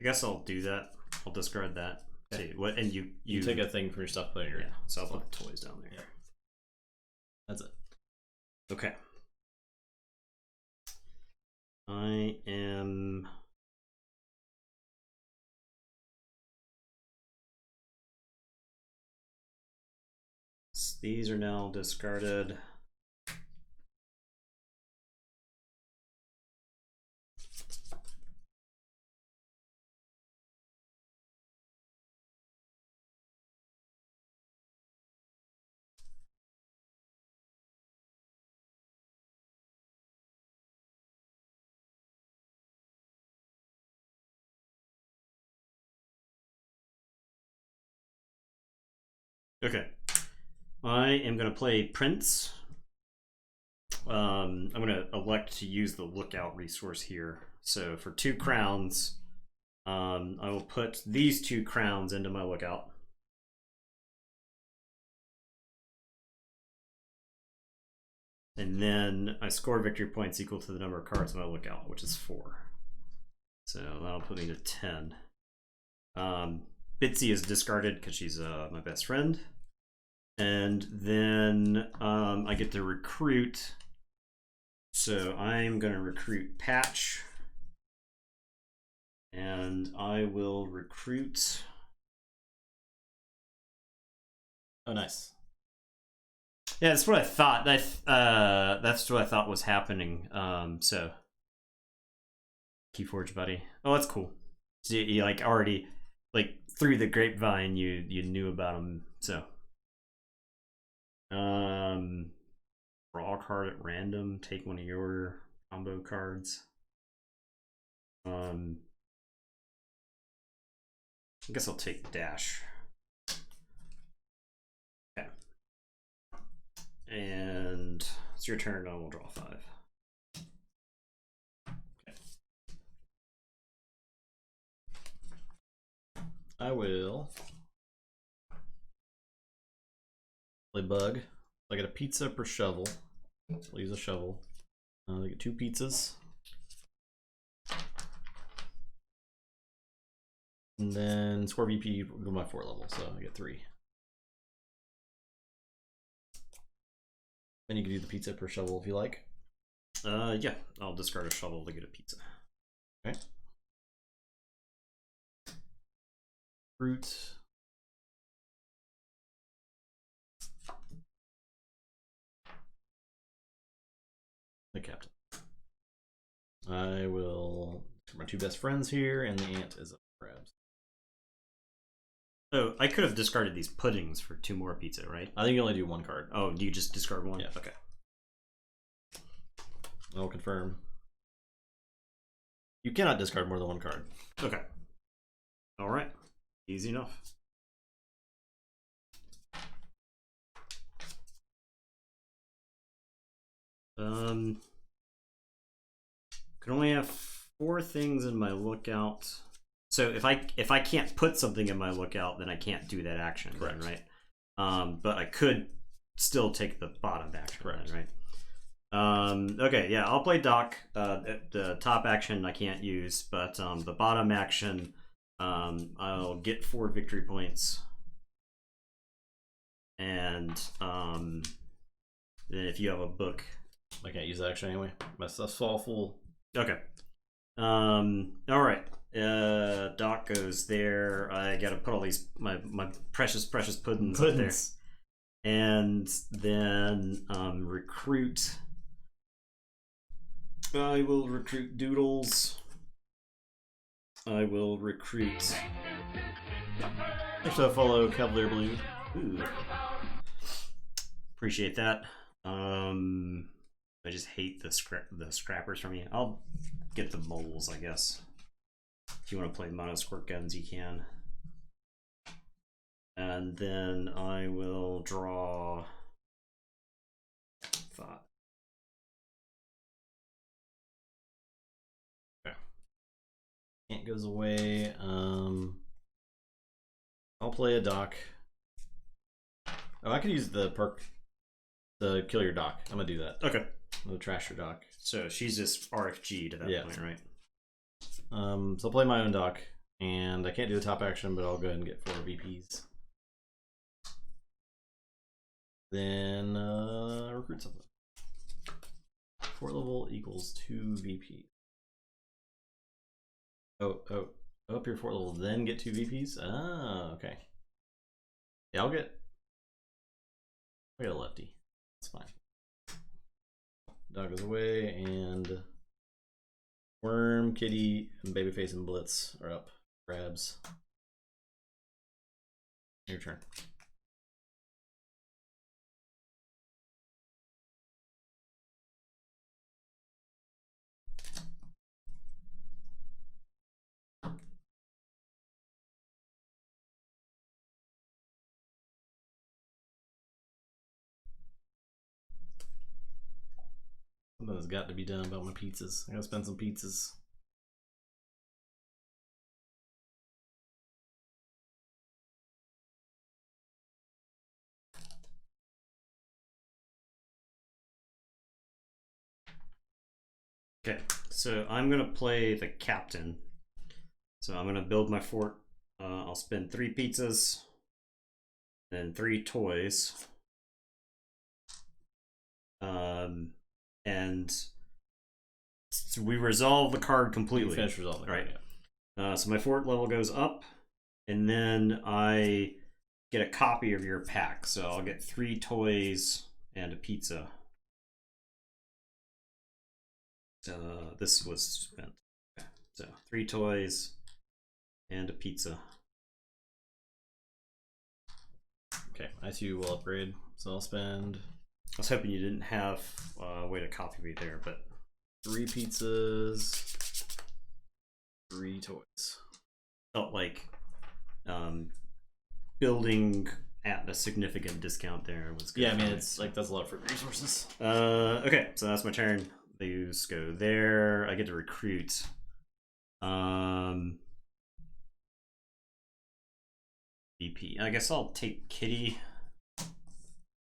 I guess I'll do that. I'll discard that. Okay. See what, and you take a thing from your stuff, put it in your so I'll put the toys down there. Yeah. That's it. Okay. I am. These are now discarded. Okay. I am going to play Prince. I'm going to elect to use the lookout resource here. So for 2 crowns, I will put these 2 crowns into my lookout. And then I score victory points equal to the number of cards in my lookout, which is 4. So that'll put me to 10. Bitsy is discarded because she's my best friend. And then I get to recruit. So I'm going to recruit Patch. And I will recruit. Oh, nice. Yeah, that's what I thought. That's what I thought was happening. So Keyforge buddy. Oh, that's cool. So you like already like through the grapevine you knew about him. So draw a card at random, take one of your combo cards. I guess I'll take Dash. Okay. And it's your turn, and we'll draw 5. Okay. I will play Bug. I get a pizza per shovel. I'll use a shovel. I get 2 pizzas. And then score VP go my 4 level, so I get 3. Then you can do the pizza per shovel if you like. Yeah, I'll discard a shovel to get a pizza. Okay. Fruit. The captain. I will my 2 best friends here, and the ant is up for grabs. Oh, I could have discarded these puddings for 2 more pizza, right? I think you only do 1 card. Oh, do you just discard 1? Yeah. Okay. I'll confirm. You cannot discard more than 1 card. Okay. All right. Easy enough. Can only have 4 things in my lookout. So if I can't put something in my lookout, then I can't do that action. Correct. Then, right? But I could still take the bottom action. Correct. Then, right? Okay, yeah, I'll play Doc. The top action I can't use, but the bottom action, I'll get 4 victory points. And then if you have a book, I can't use that action anyway. My stuff's all full. Okay. All right. Doc goes there. I gotta put all these my precious puddings up there, and then recruit. I will recruit Doodles. I will recruit. Actually, I'll follow Cavalier Blue. Ooh. Appreciate that. I just hate the scrappers from you. I'll get the moles, I guess. If you want to play mono squirt guns, you can. And then I will draw 5. Okay. Ant goes away. I'll play a Doc. Oh, I could use the perk, the kill your Doc. I'm gonna do that. Okay. I'm gonna trash your Doc. So she's just RFG to that point, right? So I'll play my own Doc, and I can't do the top action, but I'll go ahead and get 4 VPs. Then recruit something. 4 level equals 2 VP. Oh, up your 4 level, then get 2 VPs? Ah, okay. Yeah, I get a lefty. That's fine. Dog goes away, and Worm, Kitty, and Babyface and Blitz are up. Grabs. Your turn. Something's got to be done about my pizzas. I gotta spend some pizzas. Okay, so I'm gonna play the captain. So I'm gonna build my fort I'll spend 3 pizzas, then 3 toys. And we resolve the card completely. Finish resolving, right? So my fort level goes up, and then I get a copy of your pack. So I'll get 3 toys and a pizza. This was spent. Okay. So 3 toys and a pizza. Okay, I see you will upgrade, so I'll spend. I was hoping you didn't have a way to copy me there, but 3 pizzas, 3 toys. Felt like building at a significant discount there was good. Yeah, I mean, it's like that's a lot for resources. Okay, so that's my turn. These go there. I get to recruit. BP. I guess I'll take Kitty.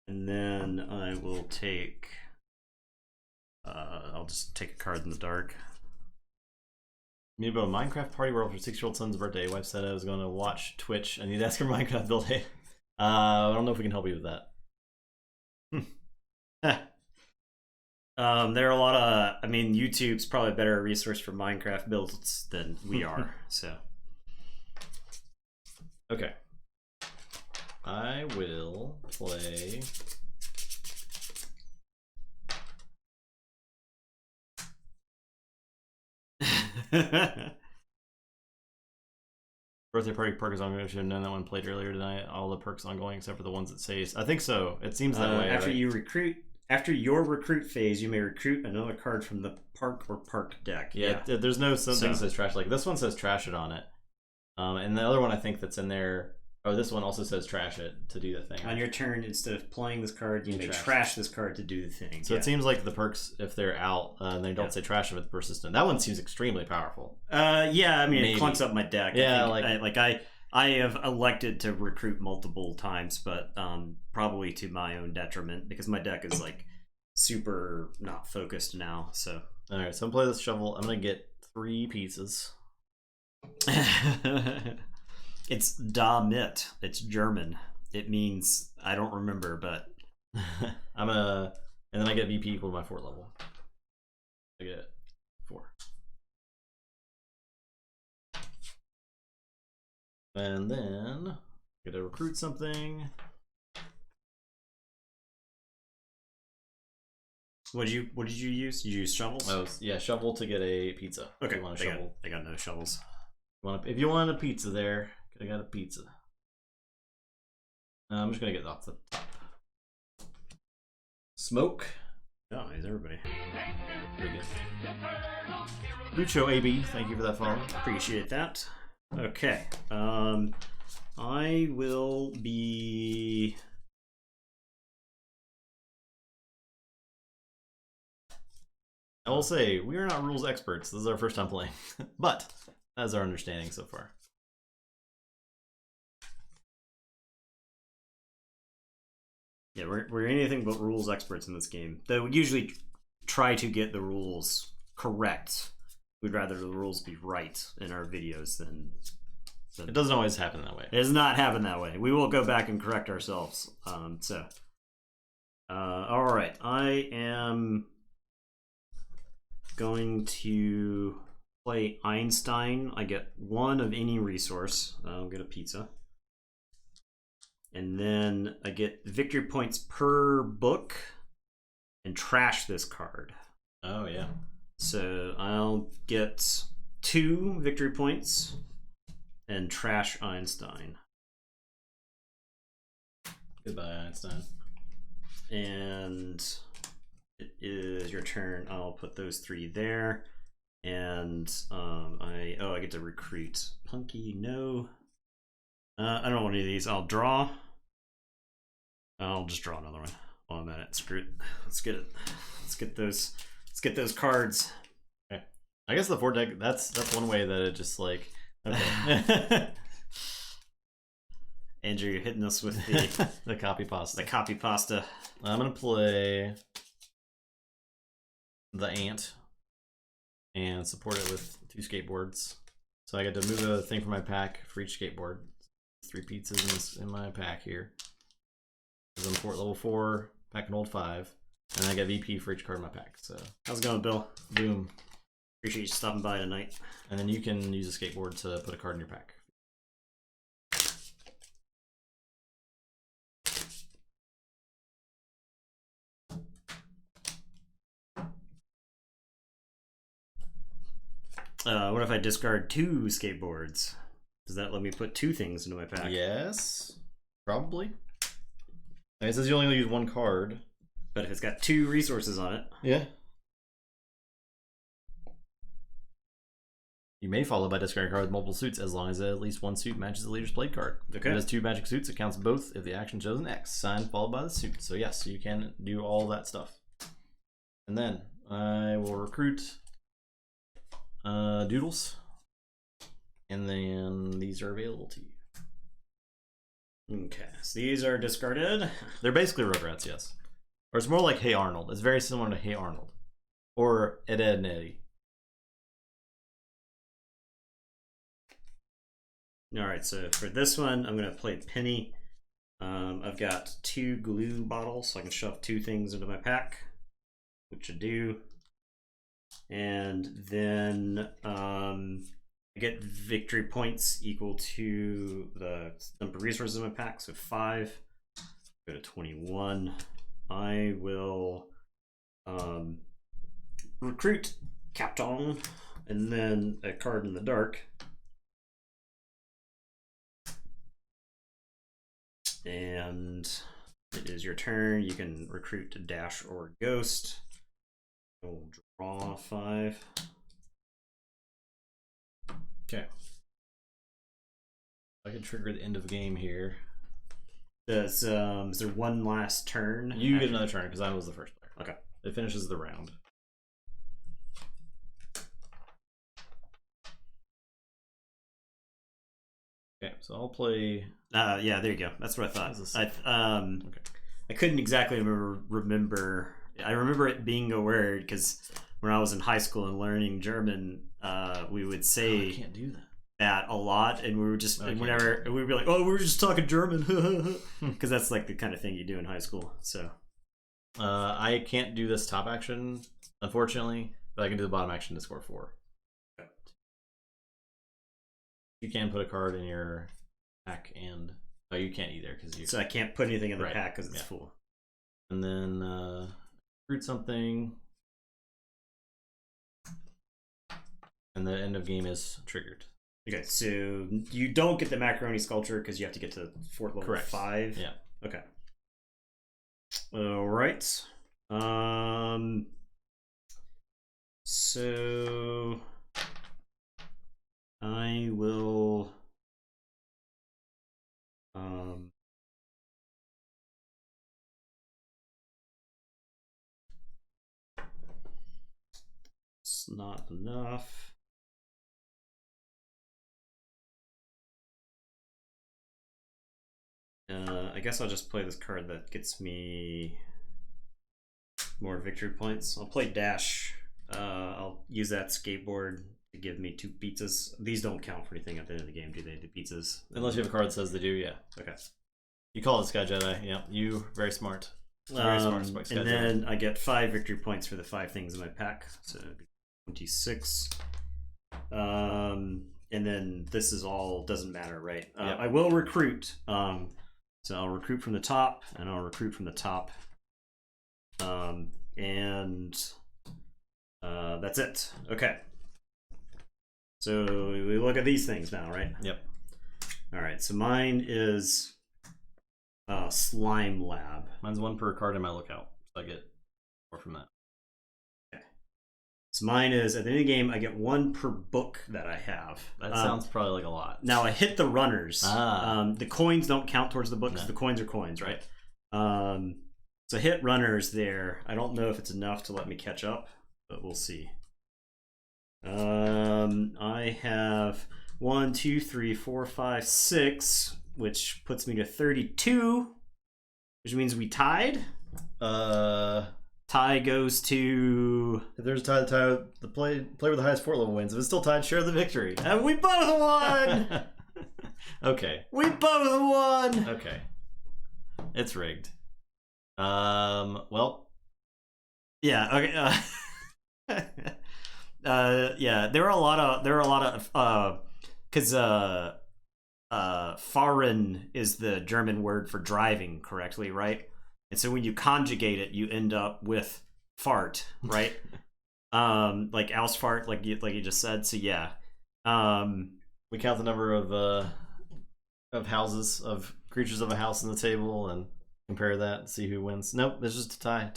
And then I will take... I'll just take a card in the dark. Me about a Minecraft party world for 6-year-old son's birthday. Wife said I was going to watch Twitch. I need to ask her Minecraft build day. I don't know if we can help you with that. There are a lot of... I mean, YouTube's probably a better resource for Minecraft builds than we are, so... Okay. I will play... Birthday party perk is ongoing. I should have known that one played earlier tonight. All the perks ongoing except for the ones that say. I think so. It seems that way. After right? you recruit, after your recruit phase, you may recruit another card from the park or park deck. Yeah, there's no something that says trash. Like this one says trash it on it, and the other one I think that's in there. Oh, this one also says trash it to do the thing. On your turn, instead of playing this card, you may trash this card to do the thing. So it seems like the perks, if they're out, and they don't say trash if it's persistent. That one seems extremely powerful. Yeah, I mean, it clunks up my deck. Yeah, I have elected to recruit multiple times, but probably to my own detriment because my deck is like super not focused now. So all right, so I'm gonna play this shovel. I'm gonna get 3 pizzas. It's damit. It's German. It means I don't remember, but I'm gonna, and then I get VP equal to my fort level. I get 4. And then get to recruit something. What did you use? You used shovels? Oh yeah, shovel to get a pizza. Okay, if you want a shovel. I got no shovels. If you want a pizza there, I got a pizza. I'm just gonna get off the top. Smoke. Oh, is everybody? Pretty good. Lucho AB, thank you for that follow. Appreciate that. Okay. I will be... I will say, we are not rules experts. This is our first time playing. But, that's our understanding so far. Yeah, we're anything but rules experts in this game. Though we usually try to get the rules correct. We'd rather the rules be right in our videos than it doesn't always happen that way. It does not happen that way. We will go back and correct ourselves. All right. I am going to play Einstein. I get 1 of any resource. I'll get a pizza. And then I get victory points per book and trash this card. Oh, yeah. So I'll get 2 victory points and trash Einstein. Goodbye, Einstein. And it is your turn. I'll put those 3 there. And I get to recruit. Punky, no. I don't want any of these. I'll draw. I'll just draw another one while I'm at it. Screw it. Let's get it. Let's get those cards. Okay. I guess the Fort deck, that's one way that it just like okay. Andrew, you're hitting us with the the copy pasta. The copy pasta. I'm gonna play the ant and support it with 2 skateboards. So I get to move a thing from my pack for each skateboard. 3 pizzas in my pack here. Because I'm level 4, pack can hold 5. And I get VP for each card in my pack. So how's it going, Bill? Boom. Appreciate you stopping by tonight. And then you can use a skateboard to put a card in your pack. What if I discard 2 skateboards? Does that let me put 2 things into my pack? Yes, probably. It says you only use 1 card. But if it's got 2 resources on it. Yeah. You may follow by discarding a card with multiple suits as long as at least 1 suit matches the leader's played card. Okay. If it has 2 magic suits, it counts both if the action shows an X sign followed by the suit. So yes, you can do all that stuff. And then I will recruit Doodles. And then these are available to you. Okay, so these are discarded. They're basically Rugrats, yes. Or it's more like Hey Arnold. It's very similar to Hey Arnold. Or Ed, Ed and Eddie. Alright, so for this one, I'm going to play Penny. I've got 2 glue bottles, so I can shove 2 things into my pack, which I do. And then I get victory points equal to the number of resources in my pack, so 5. Go to 21. I will recruit Captain, and then a card in the dark. And it is your turn. You can recruit Dash or Ghost. I will draw 5. Okay. I can trigger the end of game here. Is there one last turn? You get another turn because I was the first player. Okay. It finishes the round. Okay, so I'll play. Yeah, there you go. That's what I thought. Okay. I couldn't exactly remember. I remember it being a word because when I was in high school and learning German, we would say I can't do that a lot, and we were just whenever we would be like, "Oh, we were just talking German," because that's like the kind of thing you do in high school. So I can't do this top action, unfortunately, but I can do the bottom action to score 4. Okay. You can put a card in your pack, and you can't either because you. So I can't put anything in the pack because it's full. And then recruit something, and the end of game is triggered. Okay, so you don't get the macaroni sculpture because you have to get to fort level 5. Yeah. Okay. All right. So I will. It's not enough. I guess I'll just play this card that gets me more victory points. I'll play Dash. I'll use that skateboard to give me 2 pizzas. These don't count for anything at the end of the game, do they? The pizzas? Unless you have a card that says they do, yeah. Okay. You call it Sky Jedi. Yeah, you very smart. Very smart, Sky and Jedi. then I get 5 victory points for the 5 things in my pack. So 26. And then this is all doesn't matter, right? Yep. I will recruit. So I'll recruit from the top, and I'll recruit from the top. And that's it. Okay. So we look at these things now, right? Yep. All right. So mine is Slime Lab. Mine's 1 per card in my lookout. So I get 4 from that. Okay. So mine is at the end of the game, I get 1 per book that I have. That sounds probably like a lot. Now I hit the runners. The coins don't count towards the book because the coins are coins, right? So hit runners there. I don't know if it's enough to let me catch up, but we'll see. I have 1, 2, 3, 4, 5, 6, which puts me to 32, which means we tied. Tie goes to... If there's a tie, the player with the highest fort level wins. If it's still tied, share the victory. And we both won! Okay. We both won! Okay. It's rigged. Well. Yeah, okay. Yeah, there are a lot of, because, fahren is the German word for driving correctly, right? And so when you conjugate it, you end up with fart, right? Like Ausfart, like you just said. So yeah, We count the number of houses, of creatures of a house on the table, and compare that, see who wins. Nope, it's just a tie.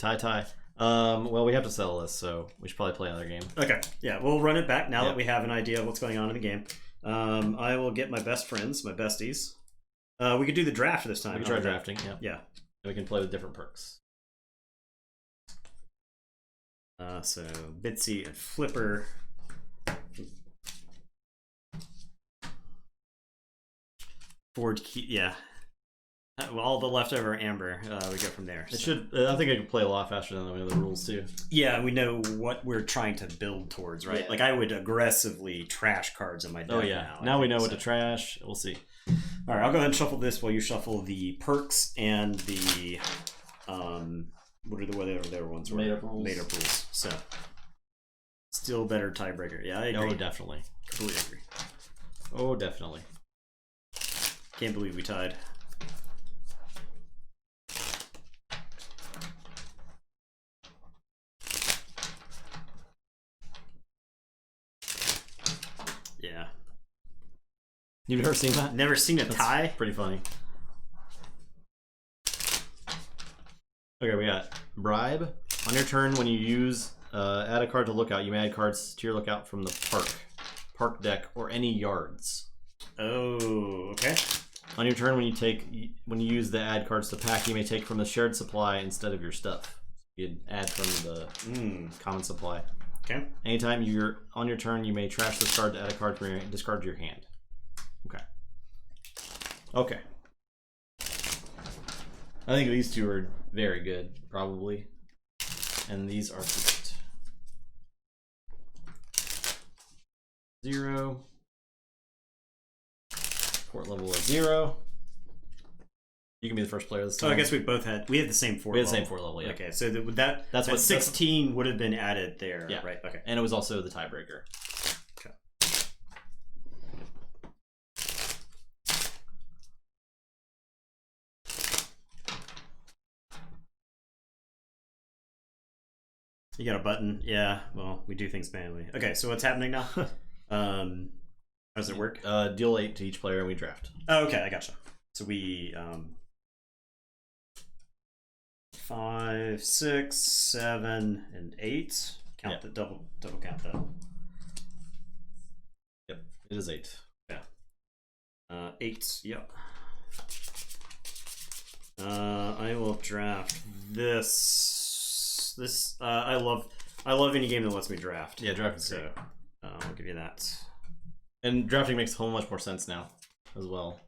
Well, we have to settle this, so we should probably play another game. Okay, yeah, we'll run it back now that we have an idea of what's going on in the game. I will get my best friends, my besties. We could do the draft this time. We can try drafting, Yeah. And we can play with different perks. So Bitsy and Flipper. Forge key, yeah. Well, all the leftover amber, we go from there. It should. I think I can play a lot faster than we know the rules too. Yeah, we know what we're trying to build towards, right? Yeah. Like I would aggressively trash cards in my deck. Oh yeah. Now we know what to trash. We'll see. All right, I'll go ahead and shuffle this while you shuffle the perks and the what are the other ones? Made up rules. Made up rules. So still better tiebreaker. Yeah, I agree. Oh, definitely. Completely agree. Oh, definitely. Can't believe we tied. Yeah. You've never seen that? Never seen a tie? Pretty funny. Okay, we got bribe. On your turn, when you use add a card to lookout, you may add cards to your lookout from the park deck, or any yards. Oh, okay. On your turn, when you use the add cards to pack, you may take from the shared supply instead of your stuff. You'd add from the common supply. Okay. Anytime you're on your turn, you may trash this card to add a card from your discard to your hand. Okay. Okay. I think these two are very good, probably. And these are just 0. Fort level is 0. You can be the first player this time. So I guess we had the same fort level. We had the same fort level, yeah. Okay, so that's what 16 would have been added there, yeah. Right, okay. And it was also the tiebreaker. Okay. You got a button? Yeah, well, we do things manually. Okay, so what's happening now? How does it work? Deal 8 to each player and we draft. Oh, okay, I gotcha. So we 5, 6, 7, and 8. Count the double count that. Yep, it is 8. Yeah. 8. Yep. I will draft this. I love any game that lets me draft. Yeah, drafting. So I'll give you that. And drafting makes a whole much more sense now, as well.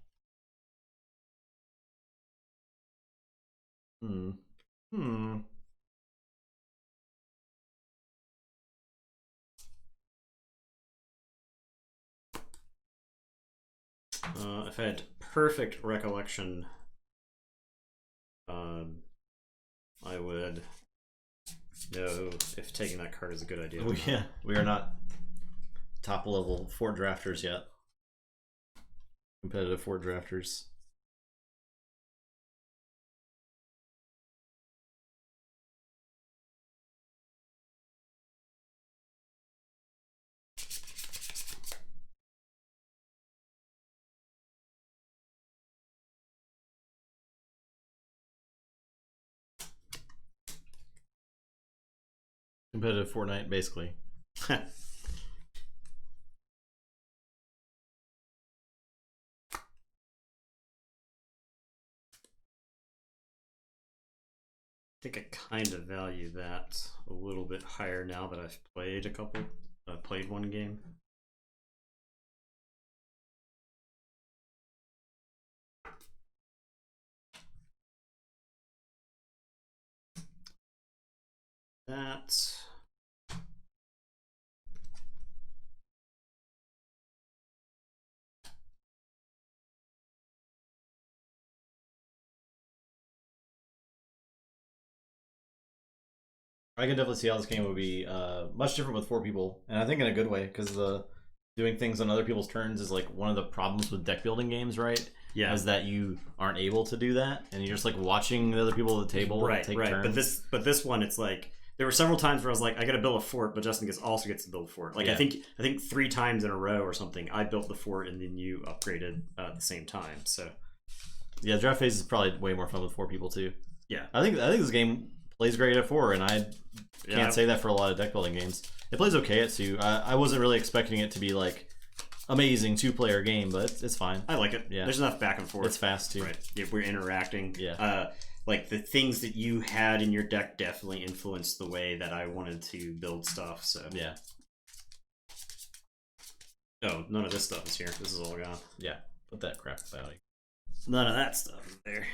If I had perfect recollection, I would know if taking that card is a good idea. Oh, yeah, we are not top level fort drafters yet. Competitive fort drafters. Competitive Fortnite, basically. I think I kind of value that a little bit higher now that I've played one game. that. I can definitely see how this game would be much different with 4 people, and I think in a good way, because the doing things on other people's turns is like one of the problems with deck building games, right? Yeah. Is that you aren't able to do that, and you're just like watching the other people at the table take turns. But this one, it's like there were several times where I was like, I got to build a fort, but Justin also gets to build a fort. Like I think 3 times in a row or something, I built the fort and then you upgraded at the same time. So yeah, draft phase is probably way more fun with 4 people too. Yeah, I think this game plays great at 4, and I can't say that for a lot of deck building games. It plays okay at 2. I wasn't really expecting it to be like amazing 2-player game, but it's fine. I like it. Yeah, there's enough back and forth. It's fast too. Right, if we're interacting. Yeah. Like the things that you had in your deck definitely influenced the way that I wanted to build stuff. So yeah. Oh, none of this stuff is here. This is all gone. Yeah, put that crap out. None of that stuff is there.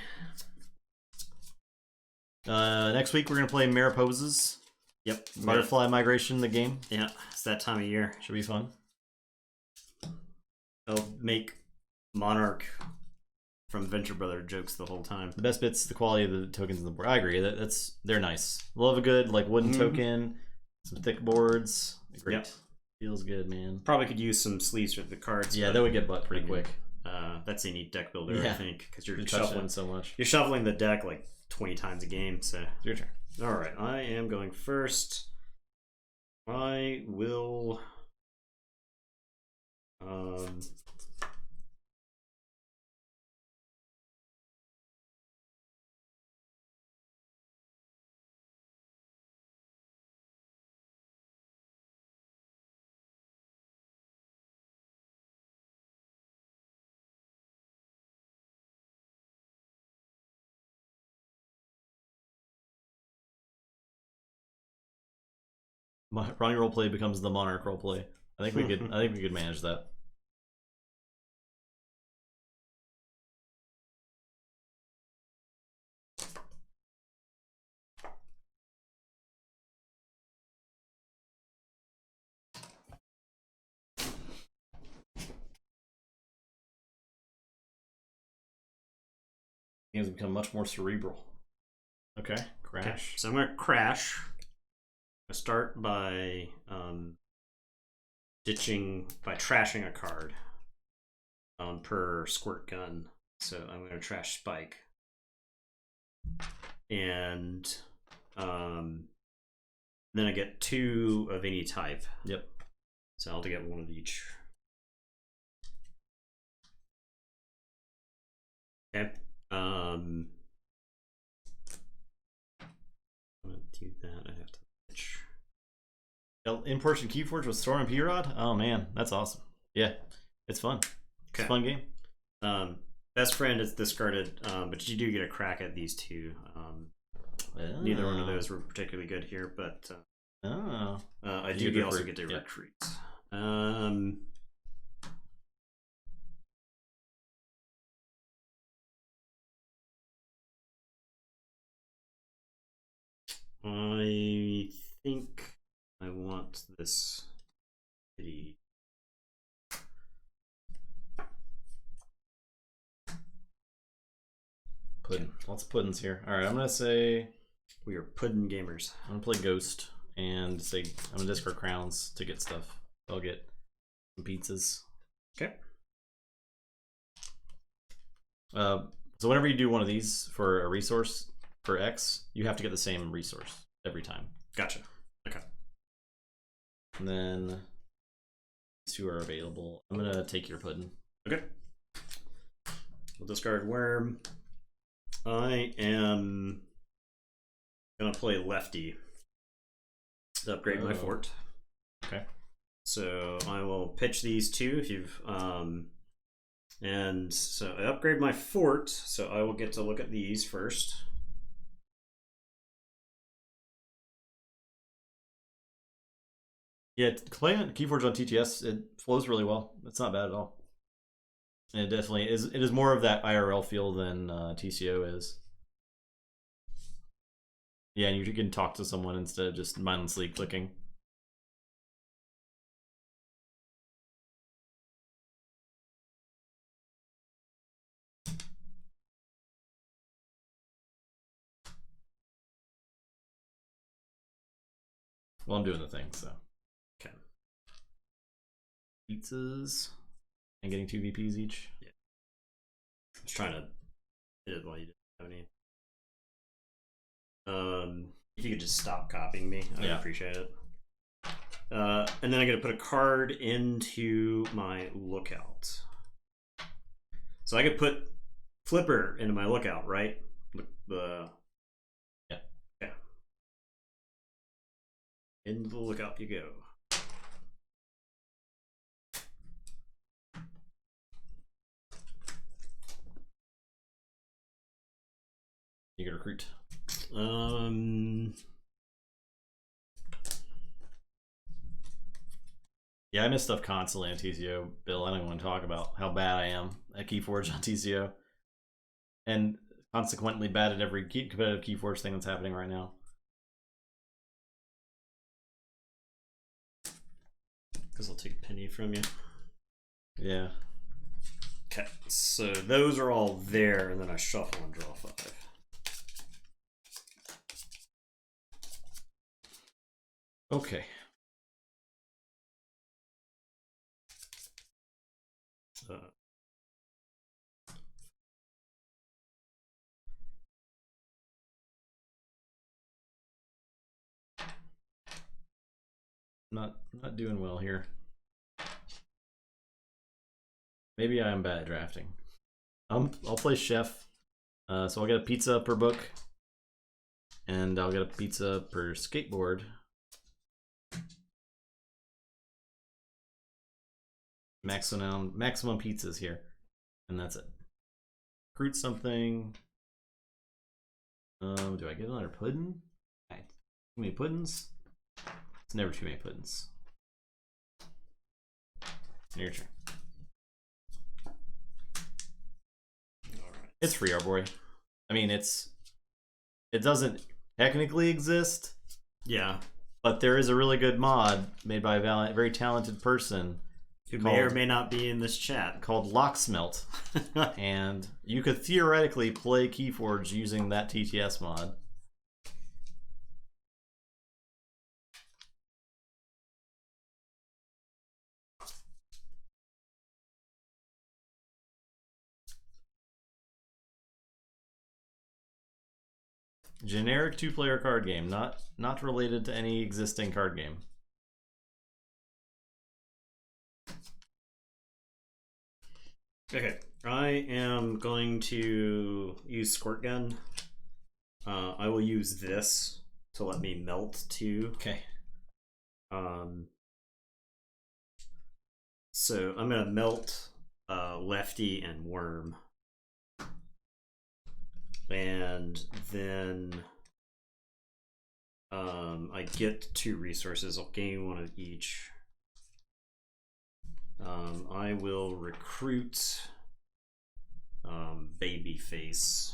Next week we're gonna play Mariposas. Yep. Butterfly Migration, the game. Yeah, it's that time of year. Should be fun. They'll make Monarch from Venture Brother jokes the whole time. The best bit's the quality of the tokens on the board. I agree. They're nice. Love a good like wooden token, some thick boards. Great. Yep. Feels good, man. Probably could use some sleeves for the cards. Yeah, that would get butt pretty quick. That's a neat deck builder, I think, because you're shuffling so much. You're shuffling the deck like 20 times a game. So it's your turn. All right, I am going first. I will. Ronnie roleplay becomes the Monarch roleplay. I think we could manage that. Games become much more cerebral. Okay, crash. Okay, so I'm gonna crash. I start by trashing a card per squirt gun. So I'm going to trash Spike, and then I get 2 of any type. Yep. So I'll have to get 1 of each. Okay. I'm gonna do that. I have to. In-person Keyforge with Storm and P-Rod? Oh man, that's awesome. Yeah, it's fun. It's a fun game. Best friend is discarded, but you do get a crack at these 2. Neither one of those were particularly good here, but I do also get to retreat. I think I want this city. Pudding. Lots of puddings here. Alright, I'm gonna say we are pudding gamers. I'm gonna play Ghost and say I'm gonna discard crowns to get stuff. I'll get some pizzas. Okay. So whenever you do one of these for a resource for X, you have to get the same resource every time. Gotcha. Okay. And then these 2 are available. I'm gonna take your pudding. Okay. We'll discard Worm. I am gonna play Lefty to upgrade my fort. Okay. So I will pitch these 2 if you've and so I upgrade my fort, so I will get to look at these first. Yeah, playing Keyforge on TTS, it flows really well. It's not bad at all. And it definitely is. It is more of that IRL feel than TCO is. Yeah, and you can talk to someone instead of just mindlessly clicking. Well, I'm doing the thing, so. Okay. Pizzas. And getting 2 VPs each. Yeah. I was trying to hit it while you didn't have any. If you could just stop copying me, I would appreciate it. And then I'm going to put a card into my lookout. So I could put Flipper into my lookout, right? Yeah. Into the lookout you go. You can recruit. Yeah, I miss stuff constantly on TCO, Bill. I don't even want to talk about how bad I am at Keyforge on TCO. And consequently bad at every competitive Keyforge thing that's happening right now. Because I'll take a penny from you. Yeah. Okay, so those are all there, and then I shuffle and draw 5. Okay. Not doing well here. Maybe I am bad at drafting. I'll play chef. So I'll get a pizza per book. And I'll get a pizza per skateboard. Maximum pizzas here. And that's it. Recruit something. Do I get another pudding? Too many puddings? It's never too many puddings. Your turn. Alright. It's free, our boy. I mean, it doesn't technically exist. Yeah. But there is a really good mod made by a very talented person who may or may not be in this chat, called Locksmelt. And you could theoretically play Keyforge using that TTS mod. Generic 2-player card game, not related to any existing card game. Okay, I am going to use Squirt Gun. I will use this to let me melt too. Okay. So I'm gonna melt Lefty and Worm. And then I get 2 resources. I'll gain 1 of each. I will recruit Babyface.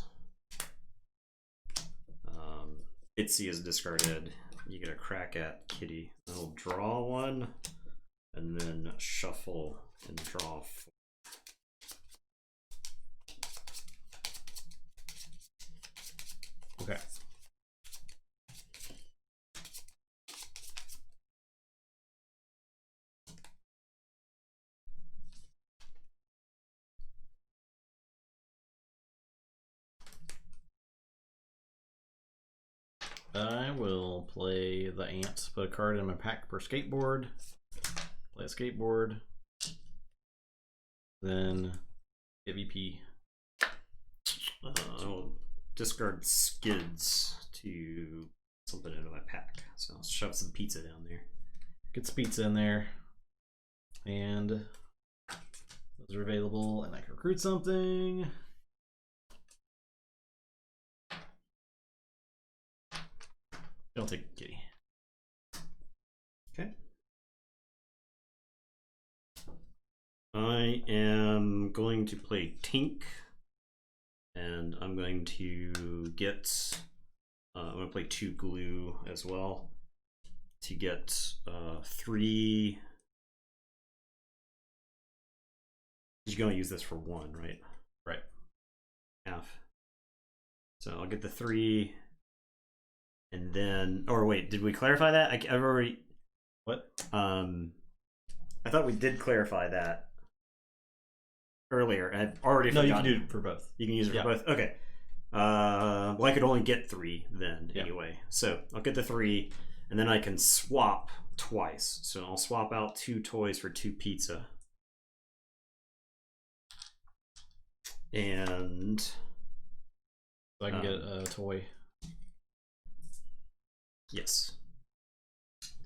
Bitsy is discarded. You get a crack at Kitty. I'll draw 1 and then shuffle and draw 4. Okay. I will play the ant, put a card in my pack per skateboard, play a skateboard, then get VP. I'll discard skids to something into my pack. So I'll shove some pizza down there. Get some pizza in there. And those are available, and I can recruit something. Don't take Kitty. Okay. I am going to play Tink, and I'm going to get I'm gonna play 2 glue as well to get 3. You're gonna use this for 1, right? Right. Half. So I'll get the 3, and then, or wait, did we clarify that? I've already. What? I thought we did clarify that earlier, and I've already No, forgotten. you can do it for both. You can use it for both. Okay. Well, I could only get 3 then anyway. So I'll get the 3, and then I can swap twice. So I'll swap out 2 toys for 2 pizza. And So I can get a toy. Yes.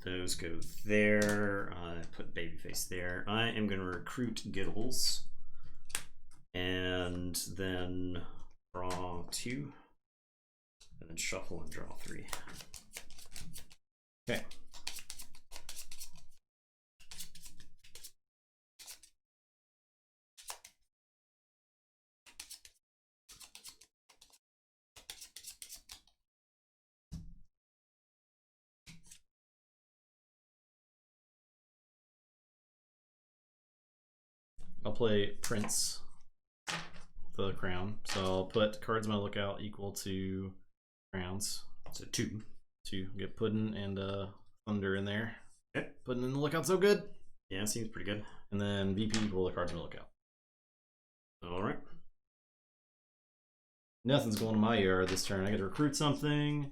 Those go there. Put Babyface there. I am going to recruit Giddles. And then draw 2. And then shuffle and draw 3. Okay. I'll play Prince for the crown. So I'll put cards in my lookout equal to crowns. So 2. 2. Get Puddin' and Thunder in there. Okay. Puddin' in the lookout so good. Yeah, seems pretty good. And then VP equal the cards in the lookout. Alright. Nothing's going to my yard this turn. I get to recruit something.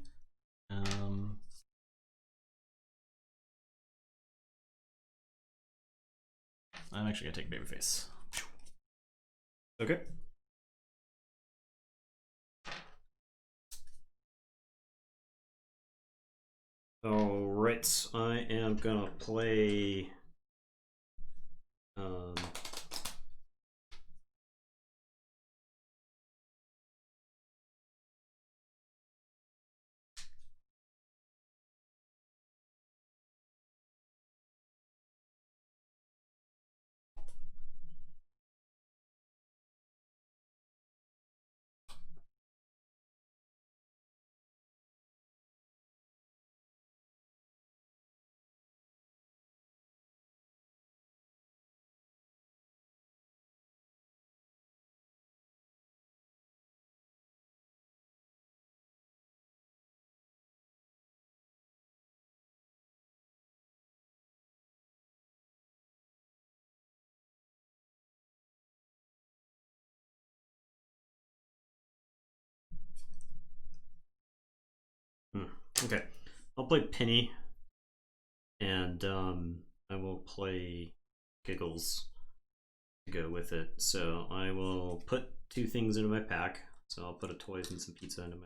I'm actually going to take Babyface. Okay. Alright, I am gonna play okay. I'll play Penny, and I will play Giggles to go with it. So I will put 2 things into my pack. So I'll put a toys and some pizza into my.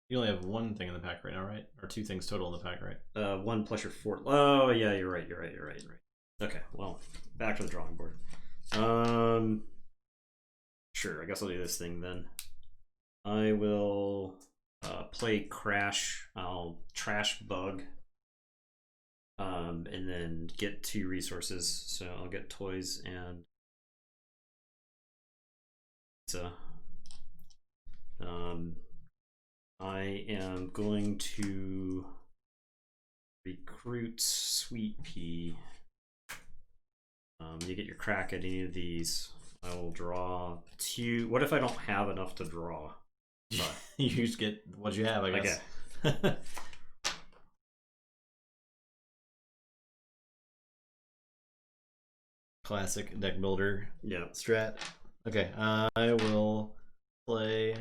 You only have 1 thing in the pack right now, right? Or 2 things total in the pack, right? 1 plus your 4. Oh yeah, you're right. Okay, well, back to the drawing board. Sure, I guess I'll do this thing then. I will play Crash. I'll trash Bug. And then get 2 resources. So I'll get toys and pizza. I am going to recruit Sweet Pea. You get your crack at any of these. I will draw 2. What if I don't have enough to draw? But you just get what you have, I guess. Okay. Classic deck builder Yeah. strat. Okay, I will play.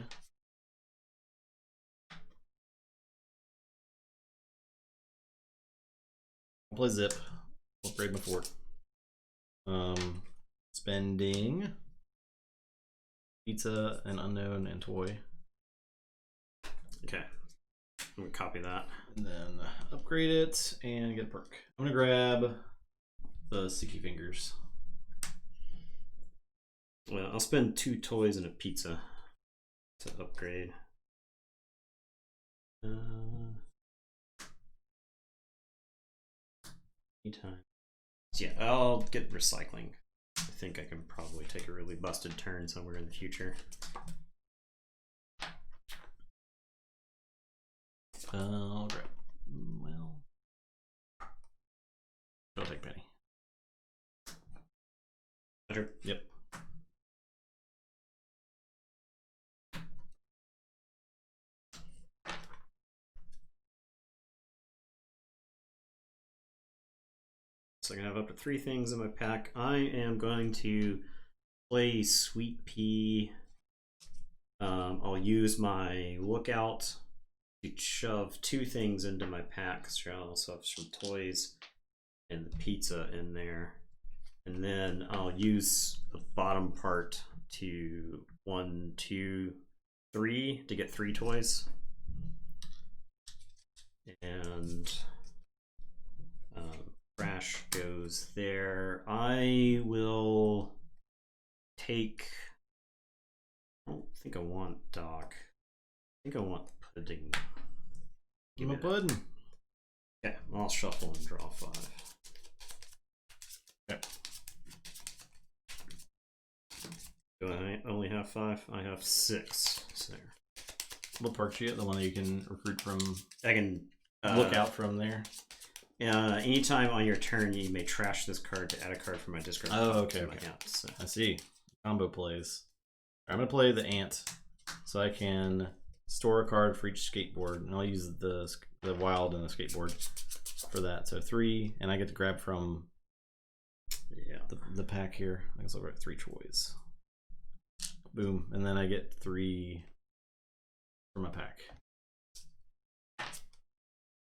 I'll play Zip. Upgrade my fort. Spending pizza, and unknown, and toy. Okay. I'm gonna copy that. And then upgrade it and get a perk. I'm gonna grab the Sticky Fingers. Well, I'll spend 2 toys and a pizza to upgrade. Anytime. Yeah, I'll get recycling. I think I can probably take a really busted turn somewhere in the future. I'll grab. Well, I'll take Penny. Better. Yep. So I can have up to 3 things in my pack. I am going to play Sweet Pea. I'll use my Lookout to shove 2 things into my pack. So I also have some toys and the pizza in there. And then I'll use the bottom part to 1, 2, 3 to get 3 toys. And Crash goes there. I will take. I don't think I want Doc. I think I want Pudding. Give me a pudding. Okay, I'll shuffle and draw 5. Okay. Do I only have 5? I have 6. So there. What part's you get? The one that you can recruit from. I can Look out from there. Anytime on your turn, you may trash this card to add a card from my discard. Oh, okay. To my hand, so. I see. Combo plays. I'm gonna play the ant, so I can store a card for each skateboard, and I'll use the wild and the skateboard for that. So 3, and I get to grab from the pack here. I guess I'll grab 3 toys. Boom, and then I get 3 from my pack.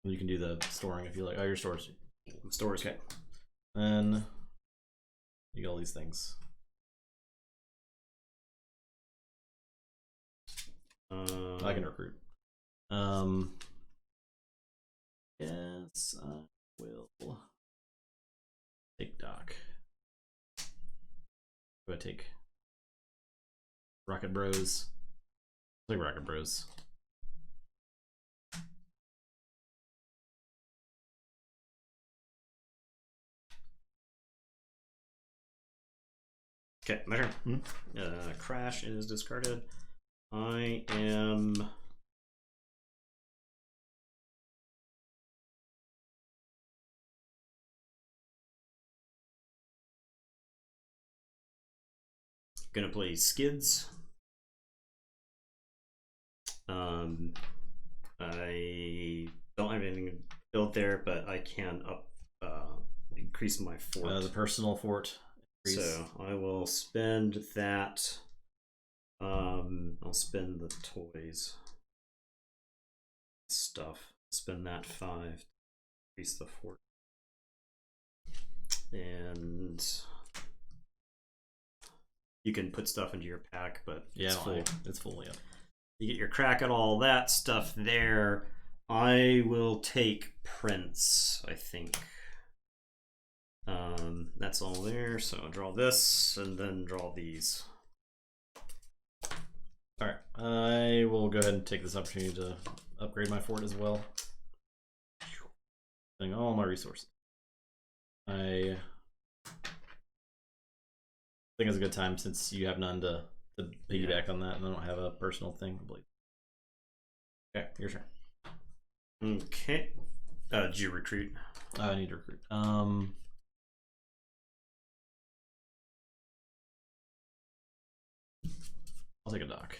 You can do the storing if you like. Oh, your stores. Stores. Okay. Then you get all these things. I can recruit. Yes, I will take Doc. Do I take Rocket Bros? I'll take Rocket Bros. Okay, my turn. Crash is discarded. I am gonna play Skids. I don't have anything built there, but I can increase my fort. The personal fort. So I will spend that. I'll spend the toys stuff. Spend that 5. Increase the fort. And you can put stuff into your pack, but it's full. It's full, yeah. You get your crack at all that stuff there. I will take Prince, I think. That's all there, so I'll draw this and then draw these. Alright, I will go ahead and take this opportunity to upgrade my fort as well. Spending all my resources. I think it's a good time since you have none to piggyback on that, and I don't have a personal thing. Okay, your turn. Okay. Did you recruit? I need to recruit. I'll take a Doc.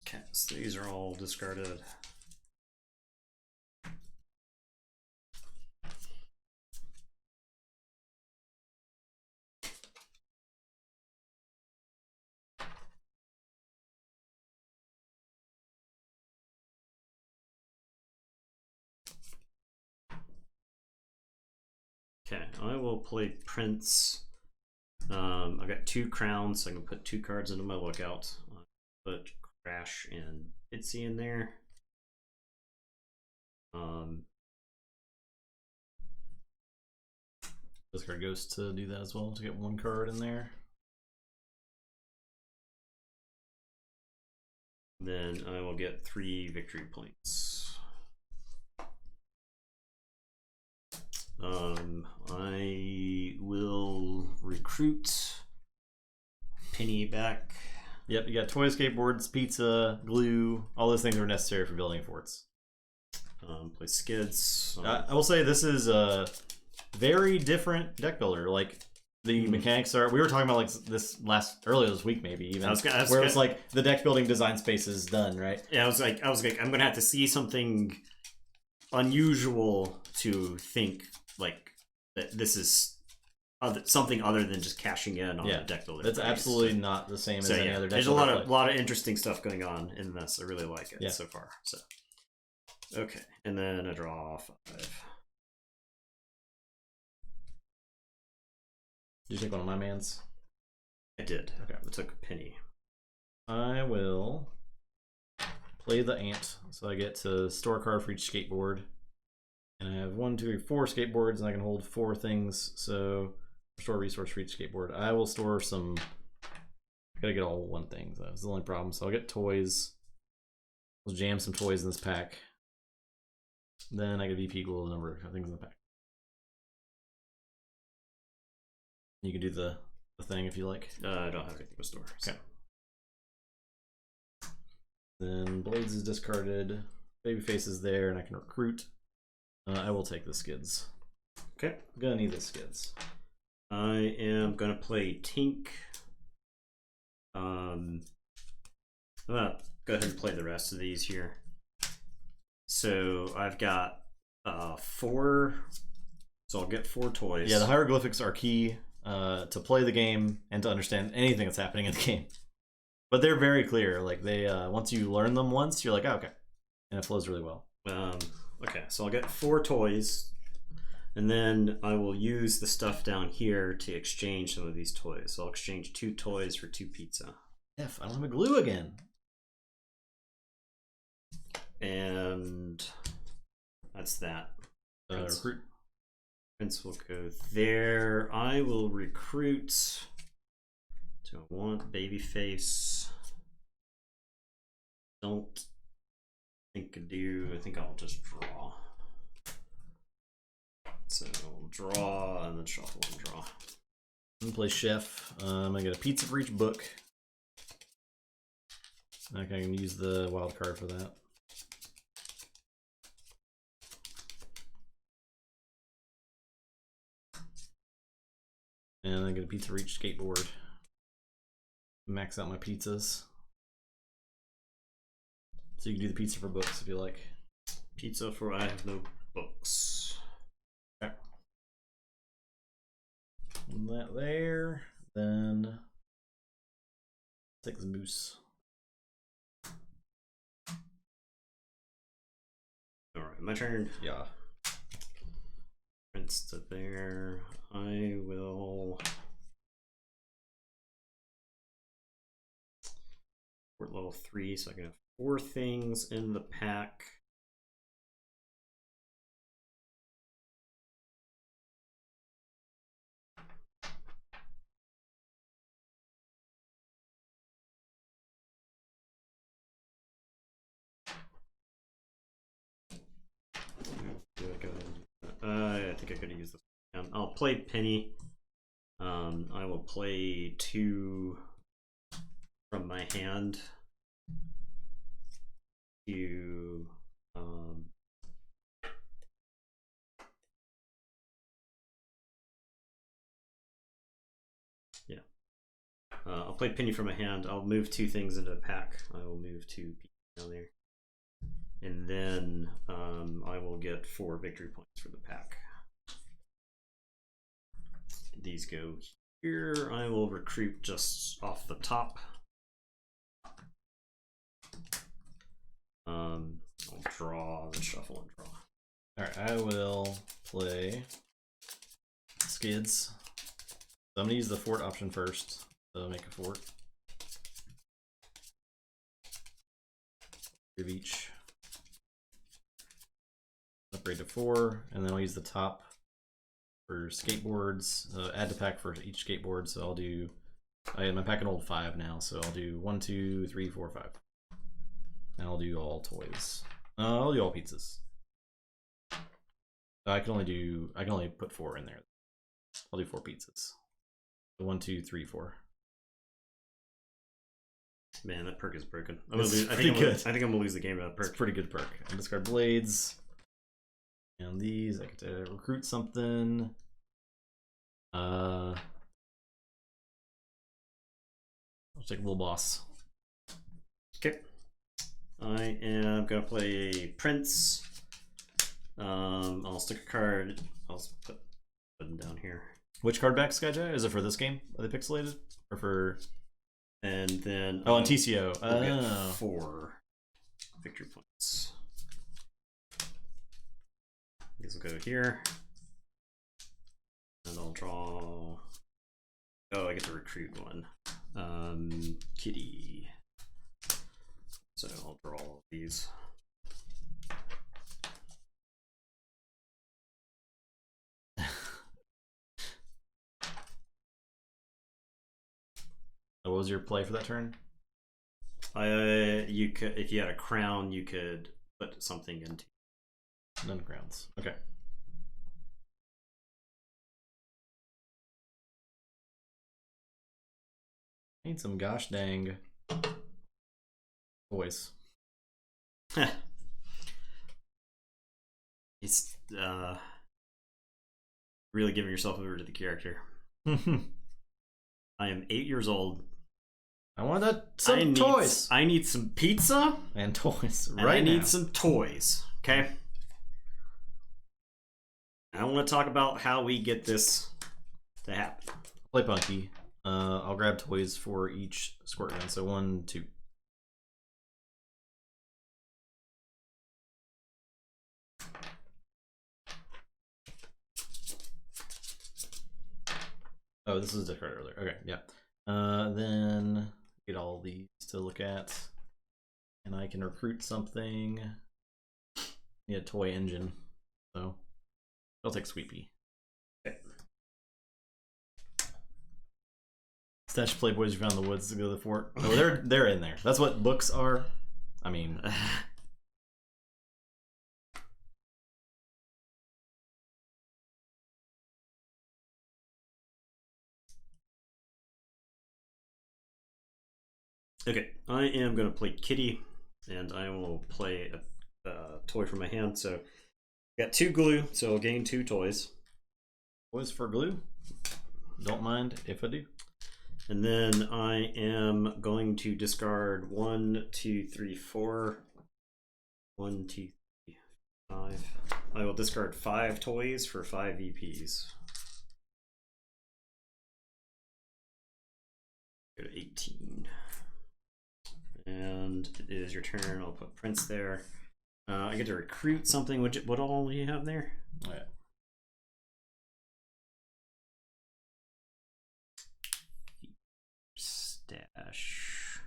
Okay, so these are all discarded. Okay, I will play Prince. I've got 2 crowns, so I can put 2 cards into my Lookout. Put Crash and Bitsy in there. This card goes to do that as well, to get 1 card in there. Then I will get 3 victory points. I will recruit Penny back. Yep, you got toy skateboards, pizza, glue, all those things are necessary for building forts. Play skids. I will say this is a very different deck builder. Like the mechanics are. We were talking about like this earlier this week, maybe even where it's like the deck building design space is done, right? Yeah, I was like, I'm gonna have to see something unusual to think like that this is something other than just cashing in on the deck builder. That's absolutely not the same as any other deck. There's a lot of interesting stuff going on in this. I really like it so far. So okay, and then a draw 5. Did you take one of my mans? I did. Okay, I took a penny. I will play the ant, so I get to store a card for each skateboard. And I have 1, 2, 3, 4 skateboards, and I can hold 4 things, so store a resource for each skateboard. I will store some. I gotta get all 1 thing, so that's the only problem. So I'll get toys. We'll jam some toys in this pack. Then I get VP equal the number of things in the pack. You can do the thing if you like. I don't have anything to store. So. Okay. Then Blades is discarded. Babyface is there, and I can recruit. I will take the skids. Okay. I'm gonna need the skids. I am gonna play Tink. I'm gonna go ahead and play the rest of these here. So I've got 4. So I'll get 4 toys. Yeah, the hieroglyphics are key to play the game and to understand anything that's happening in the game. But they're very clear. Like they, once you learn them once, you're like, oh, okay, and it flows really well. Okay, so I'll get 4 toys, and then I will use the stuff down here to exchange some of these toys. So I'll exchange 2 toys for 2 pizza. F, I don't have a glue again. And that's that. Recruit. Prince will go there. I will recruit. Do I want Babyface? Don't think I do. I think I'll just draw. So I'll draw and then shuffle and draw. I'm gonna play Chef. I'm gonna get a pizza for each book. I can use the wild card for that. And I get a pizza for each skateboard. Max out my pizzas. So you can do the pizza for books if you like. Pizza for I have no books. Okay. And that there. Then take the moose. Alright, my turn. Yeah. Prince to there. I will Fort level 3, so I can have 4 things in the pack. I think I could have used this. I'll play Penny. I will play 2 from my hand to yeah. I'll play Penny from my hand. I'll move 2 things into the pack. I will move 2 pieces down there. And then I will get 4 victory points for the pack. These go here. I will recruit just off the top. I'll draw, then shuffle and draw. Alright, I will play skids. So I'm gonna use the fort option first. So make a fort. 3 of each. Upgrade to 4, and then I'll use the top for skateboards. Add to pack for each skateboard. So I'll do. My pack can hold 5 now, so I'll do 1, 2, 3, 4, 5. And I'll do all toys. I'll do all pizzas. I can only put 4 in there. I'll do 4 pizzas. So 1, 2, 3, 4. Man, that perk is broken. It's I pretty good. I think I'm gonna lose the game without perk. It's a pretty good perk. I discard blades. And these, I get to recruit something. I'll take a little boss. Okay. I am gonna play Prince. I'll stick a card. I'll put them down here. Which card back, Skyjack? Is it for this game? Are they pixelated? Or for... And then... Oh, on TCO. We'll get 4 victory points. These will go here. And I'll draw... Oh, I get to recruit one. Kitty. So I'll draw all of these. What was your play for that turn? You could, if you had a crown, you could put something into. None crowns. Okay. Need some gosh dang toys. It's really giving yourself over to the character. I am 8 years old. I want some toys. I need some pizza and toys. And I need some toys. Okay. I want to talk about how we get this to happen. Play Punky. I'll grab toys for each squirt gun. So 1, 2. Oh, this was discarded earlier. Okay, yeah. Then get all these to look at, and I can recruit something. Need a toy engine, so I'll take Sweepy. Okay. Stash Playboys you found in the woods to go to the fort. Oh, they're in there. That's what books are. I mean. Okay, I am going to play Kitty, and I will play a toy from my hand. So, got 2 glue, so I'll gain 2 toys. Toys for glue? Don't mind if I do. And then I am going to discard 1, 2, 3, 4. 1, 2, 3, 5. I will discard 5 toys for 5 VPs. Go to 18. And it is your turn. I'll put Prince there. I get to recruit something. What all do you have there? Oh, yeah. Stash.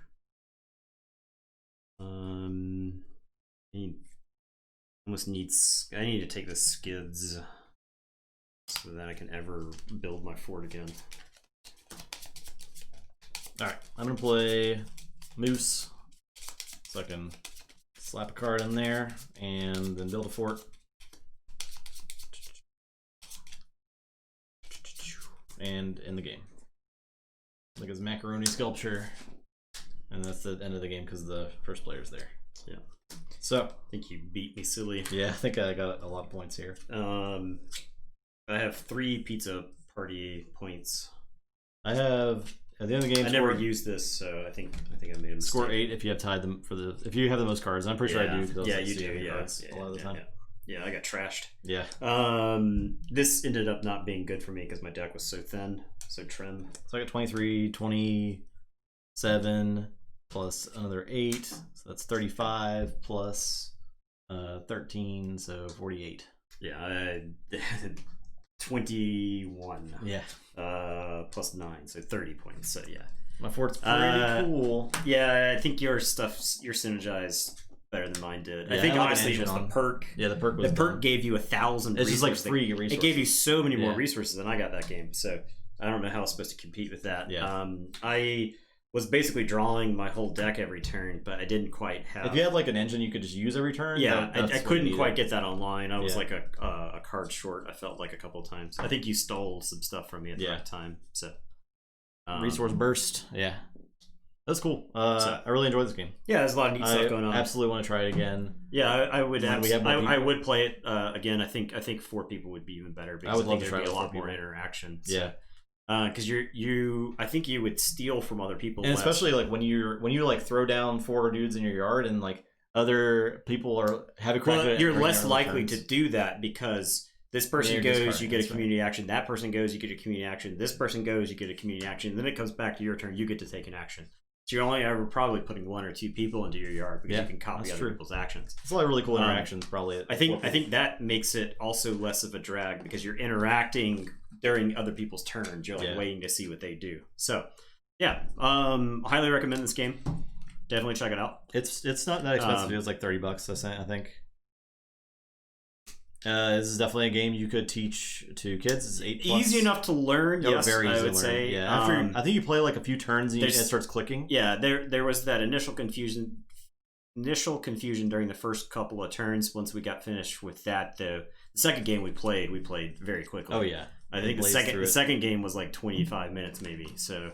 I need to take the skids so that I can ever build my fort again. Alright, I'm gonna play Moose, so I can slap a card in there and then build a fort. And in the game. Like his macaroni sculpture. And that's the end of the game because the first player's there. Yeah. So I think you beat me silly. Yeah, I think I got a lot of points here. I have 3 pizza party points. I have at the end of the game. I never used this, so I think I made a mistake. Score 8 if you have tied them for the if you have the most cards. I'm pretty sure I do. Yeah, you do. Yeah, a lot of the time. Yeah, I got trashed. Yeah. This ended up not being good for me because my deck was so thin, so trim. So I got 23, 27 plus another 8, so that's 35 plus 13, so 48. Yeah, I 21. Yeah. Plus 9, so 30 points. So yeah, my fort's pretty cool. Yeah, I think your synergized better than mine did. Yeah, I think I like honestly it was the perk. Yeah, the perk was. The perk gave you 1,000. It's just like free resources. It gave you so many more resources than I got that game. So I don't know how I was supposed to compete with that. Yeah. I was basically drawing my whole deck every turn, but I didn't quite have. If you had like an engine, you could just use every turn. Yeah, I couldn't quite get that online. I was like a card short. I felt like a couple of times. I think you stole some stuff from me at the right time. So resource burst. Yeah. That's cool. I really enjoyed this game. Yeah, there's a lot of neat stuff going on. Absolutely want to try it again. Yeah, I would. I would play it again. I think 4 people would be even better because I would love think to try there'd be a lot people. more interaction. So. Yeah. Because I think you would steal from other people, and especially like when you like throw down 4 dudes in your yard and like other people have a crack. Well, you're less likely to do that because this person goes, you get a community action. That person goes, you get a community action. This person goes, you get a community action. Then it comes back to your turn. You get to take an action. So you're only ever probably putting 1 or 2 people into your yard because you can copy other people's actions. It's a lot of really cool interactions. Probably. I think that makes it also less of a drag because you're interacting during other people's turns. You're like waiting to see what they do. So yeah, highly recommend this game. Definitely check it out. It's not that expensive. It was like $30, I think. This is definitely a game you could teach to kids. It's 8+. Easy enough to learn. Yes, very easy I would say. Yeah, I think you play like a few turns and it starts clicking. Yeah, there was that initial confusion during the first couple of turns. Once we got finished with that, the second game we played very quickly. Oh yeah, I think the second game was like 25 minutes maybe. So,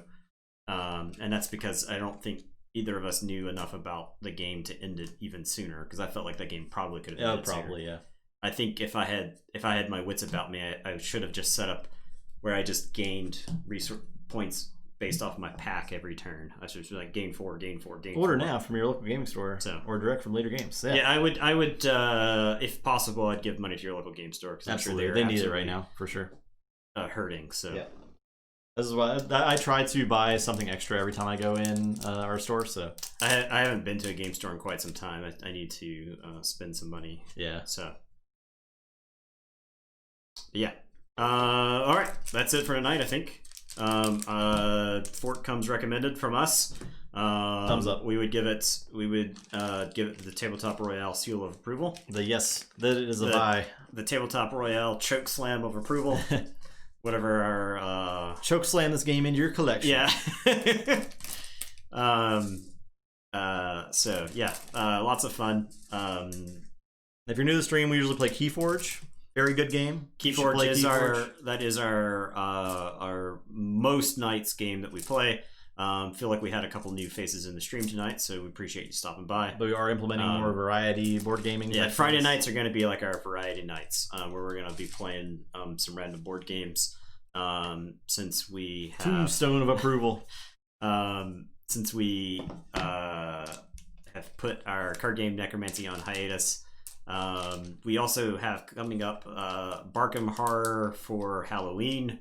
and that's because I don't think either of us knew enough about the game to end it even sooner. Because I felt like that game probably could have ended sooner. Yeah. I think if I had my wits about me, I should have just set up where I just gained resource points based off my pack every turn. I should be like gain 4. Order now from your local gaming store, or direct from Leader Games. Yeah, I would, if possible, I'd give money to your local game store because I'm sure they need it right now for sure. Hurting. So yeah, this is why I try to buy something extra every time I go in our store. So I haven't been to a game store in quite some time. I need to spend some money. Yeah. So. Yeah. All right. That's it for tonight, I think. Fort comes recommended from us. Thumbs up. We would give it the Tabletop Royale seal of approval. That is a buy. The Tabletop Royale choke slam of approval. Whatever our choke slam this game into your collection. Yeah. So yeah, lots of fun. If you're new to the stream, we usually play Keyforge. Very good game. Keyforge is our most nights game that we play. Feel like we had a couple new faces in the stream tonight, so we appreciate you stopping by. But we are implementing more variety board gaming. Yeah, Friday nights are going to be like our variety nights, where we're going to be playing some random board games. Since we have Tombstone of approval. Since we have put our card game Necromancy on hiatus. We also have coming up Barkham Horror for Halloween.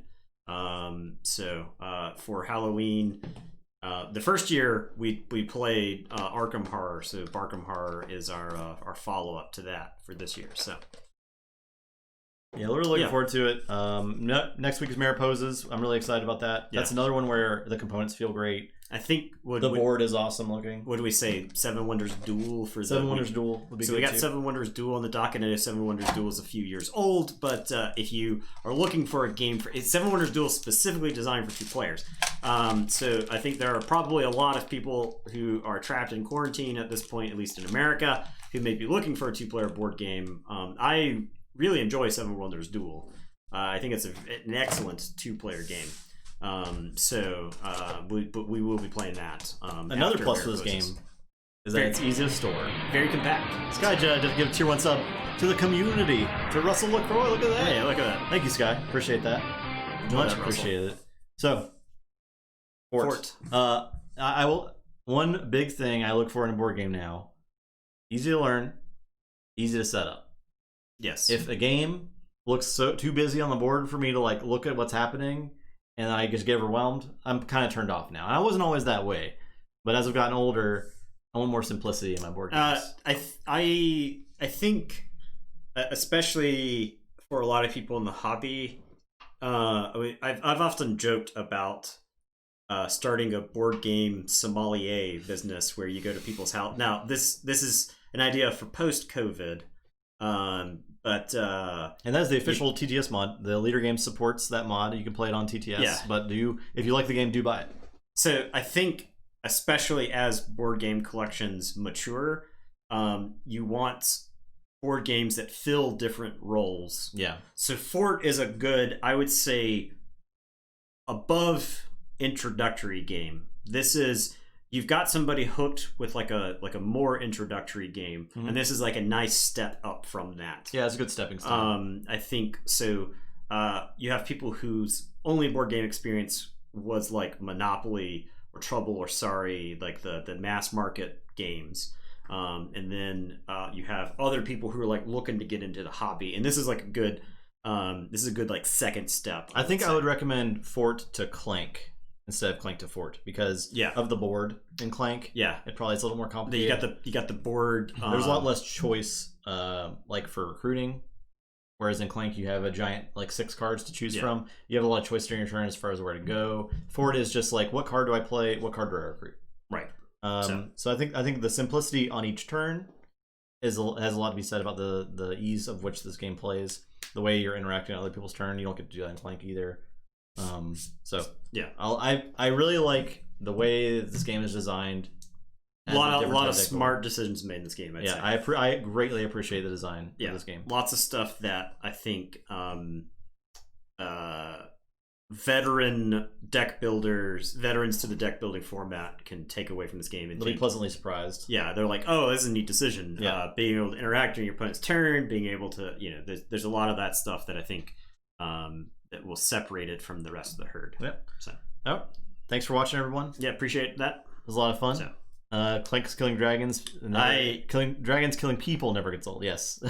So for Halloween, the first year we played Arkham Horror, so Barkham Horror is our follow up to that for this year. So yeah, we're really looking forward to it. Next week is Mariposas. I'm really excited about that. That's another one where the components feel great. I think the board is awesome looking. What do we say? Seven Wonders Duel for Seven Wonders Duel would be good. So we got too. Seven Wonders Duel on the docket. I know Seven Wonders Duel is a few years old, but if you are looking for a game it's Seven Wonders Duel specifically designed for 2 players. So I think there are probably a lot of people who are trapped in quarantine at this point, at least in America, who may be looking for a 2-player board game. I really enjoy Seven Wonders Duel. I think it's an excellent 2-player game. We will be playing that. Another plus for this game is that it's easy to store. Very compact. Sky just give a tier 1 sub to the community. To Russell LaCroix, look at that. Hey, look at that. Thank you, Sky. Appreciate that. Much appreciated. So, Fort. I will. One big thing I look for in a board game now: easy to learn, easy to set up. Yes. If a game looks too busy on the board for me to like look at what's happening, and I just get overwhelmed, I'm kind of turned off now. And I wasn't always that way, but as I've gotten older, I want more simplicity in my board games. I think, especially for a lot of people in the hobby, I've often joked about starting a board game sommelier business where you go to people's house. Now, this is an idea for post-COVID. And that's the official TTS mod. The Leader Game supports that mod. You can play it on TTS. Yeah. But if you like the game, do buy it. So I think, especially as board game collections mature, you want board games that fill different roles. Yeah. So Fort is a good, I would say, above introductory game. This is you've got somebody hooked with like a more introductory game, and this is like a nice step up from that. Yeah, it's a good stepping stone. I think so. You have people whose only board game experience was like Monopoly or Trouble or Sorry, like the mass market games. And then you have other people who are like looking to get into the hobby, and this is like a good like second step. I think I would recommend Fort to Clank instead of Clank to Fort because of the board in Clank. Yeah, it probably is a little more complicated. You got the board. There's a lot less choice, like for recruiting. Whereas in Clank, you have a giant, like 6 cards to choose from. You have a lot of choice during your turn as far as where to go. Fort is just like, what card do I play? What card do I recruit? Right. So I think the simplicity on each turn has a lot to be said about the ease of which this game plays. The way you're interacting on other people's turn, you don't get to do that in Clank either. I really like the way this game is designed. A lot of smart decisions made in this game. I'd say. I greatly appreciate the design of this game. Lots of stuff that I think veterans to the deck building format can take away from this game. They'll be pleasantly surprised. Yeah, they're like, oh, this is a neat decision. Yeah. Being able to interact on your opponent's turn, being able to, there's a lot of that stuff that I think that will separate it from the rest of the herd. Yep. So, thanks for watching, everyone. Yeah, appreciate that. It was a lot of fun. Clank's killing dragons. Killing people never gets old. Yes.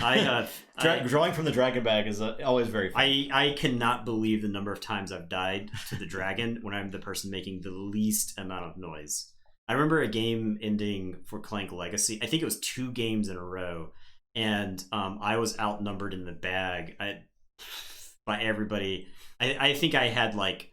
Drawing from the dragon bag is always very fun. I cannot believe the number of times I've died to the dragon when I'm the person making the least amount of noise. I remember a game ending for Clank Legacy. I think it was 2 games in a row, and I was outnumbered in the bag by everybody. I think I had like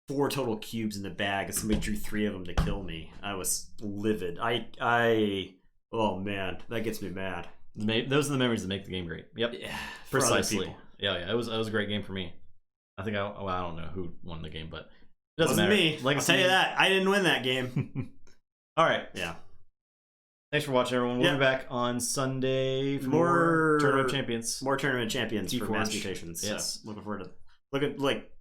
4 total cubes in the bag, and somebody drew 3 of them to kill me. I was livid. Oh man, that gets me mad. Those are the memories that make the game great. Yep, yeah, precisely. Yeah. It was a great game for me. I think I don't know who won the game, but it doesn't matter. Me. I'll tell you that I didn't win that game. All right. Yeah. Thanks for watching, everyone. We'll be back on Sunday for more Tournament Champions. More Tournament Champions T-Forge. for Mass Mutations. Yes. So looking forward to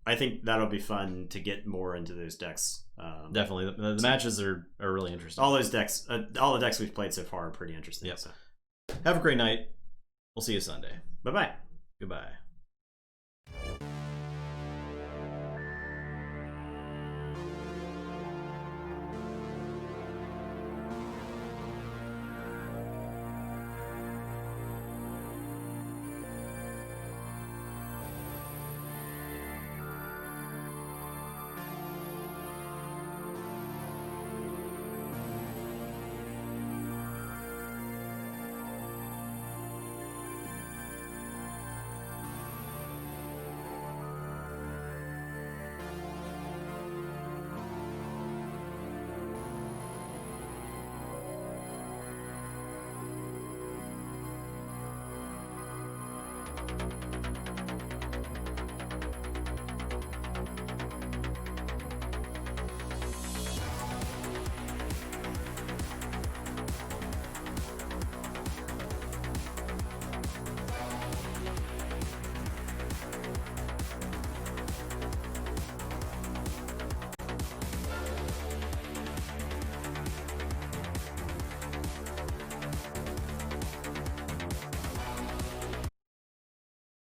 I think that'll be fun to get more into those decks. Definitely. The matches are really interesting. All those decks, all the decks we've played so far are pretty interesting. Yep. So. Have a great night. We'll see you Sunday. Bye-bye. Goodbye.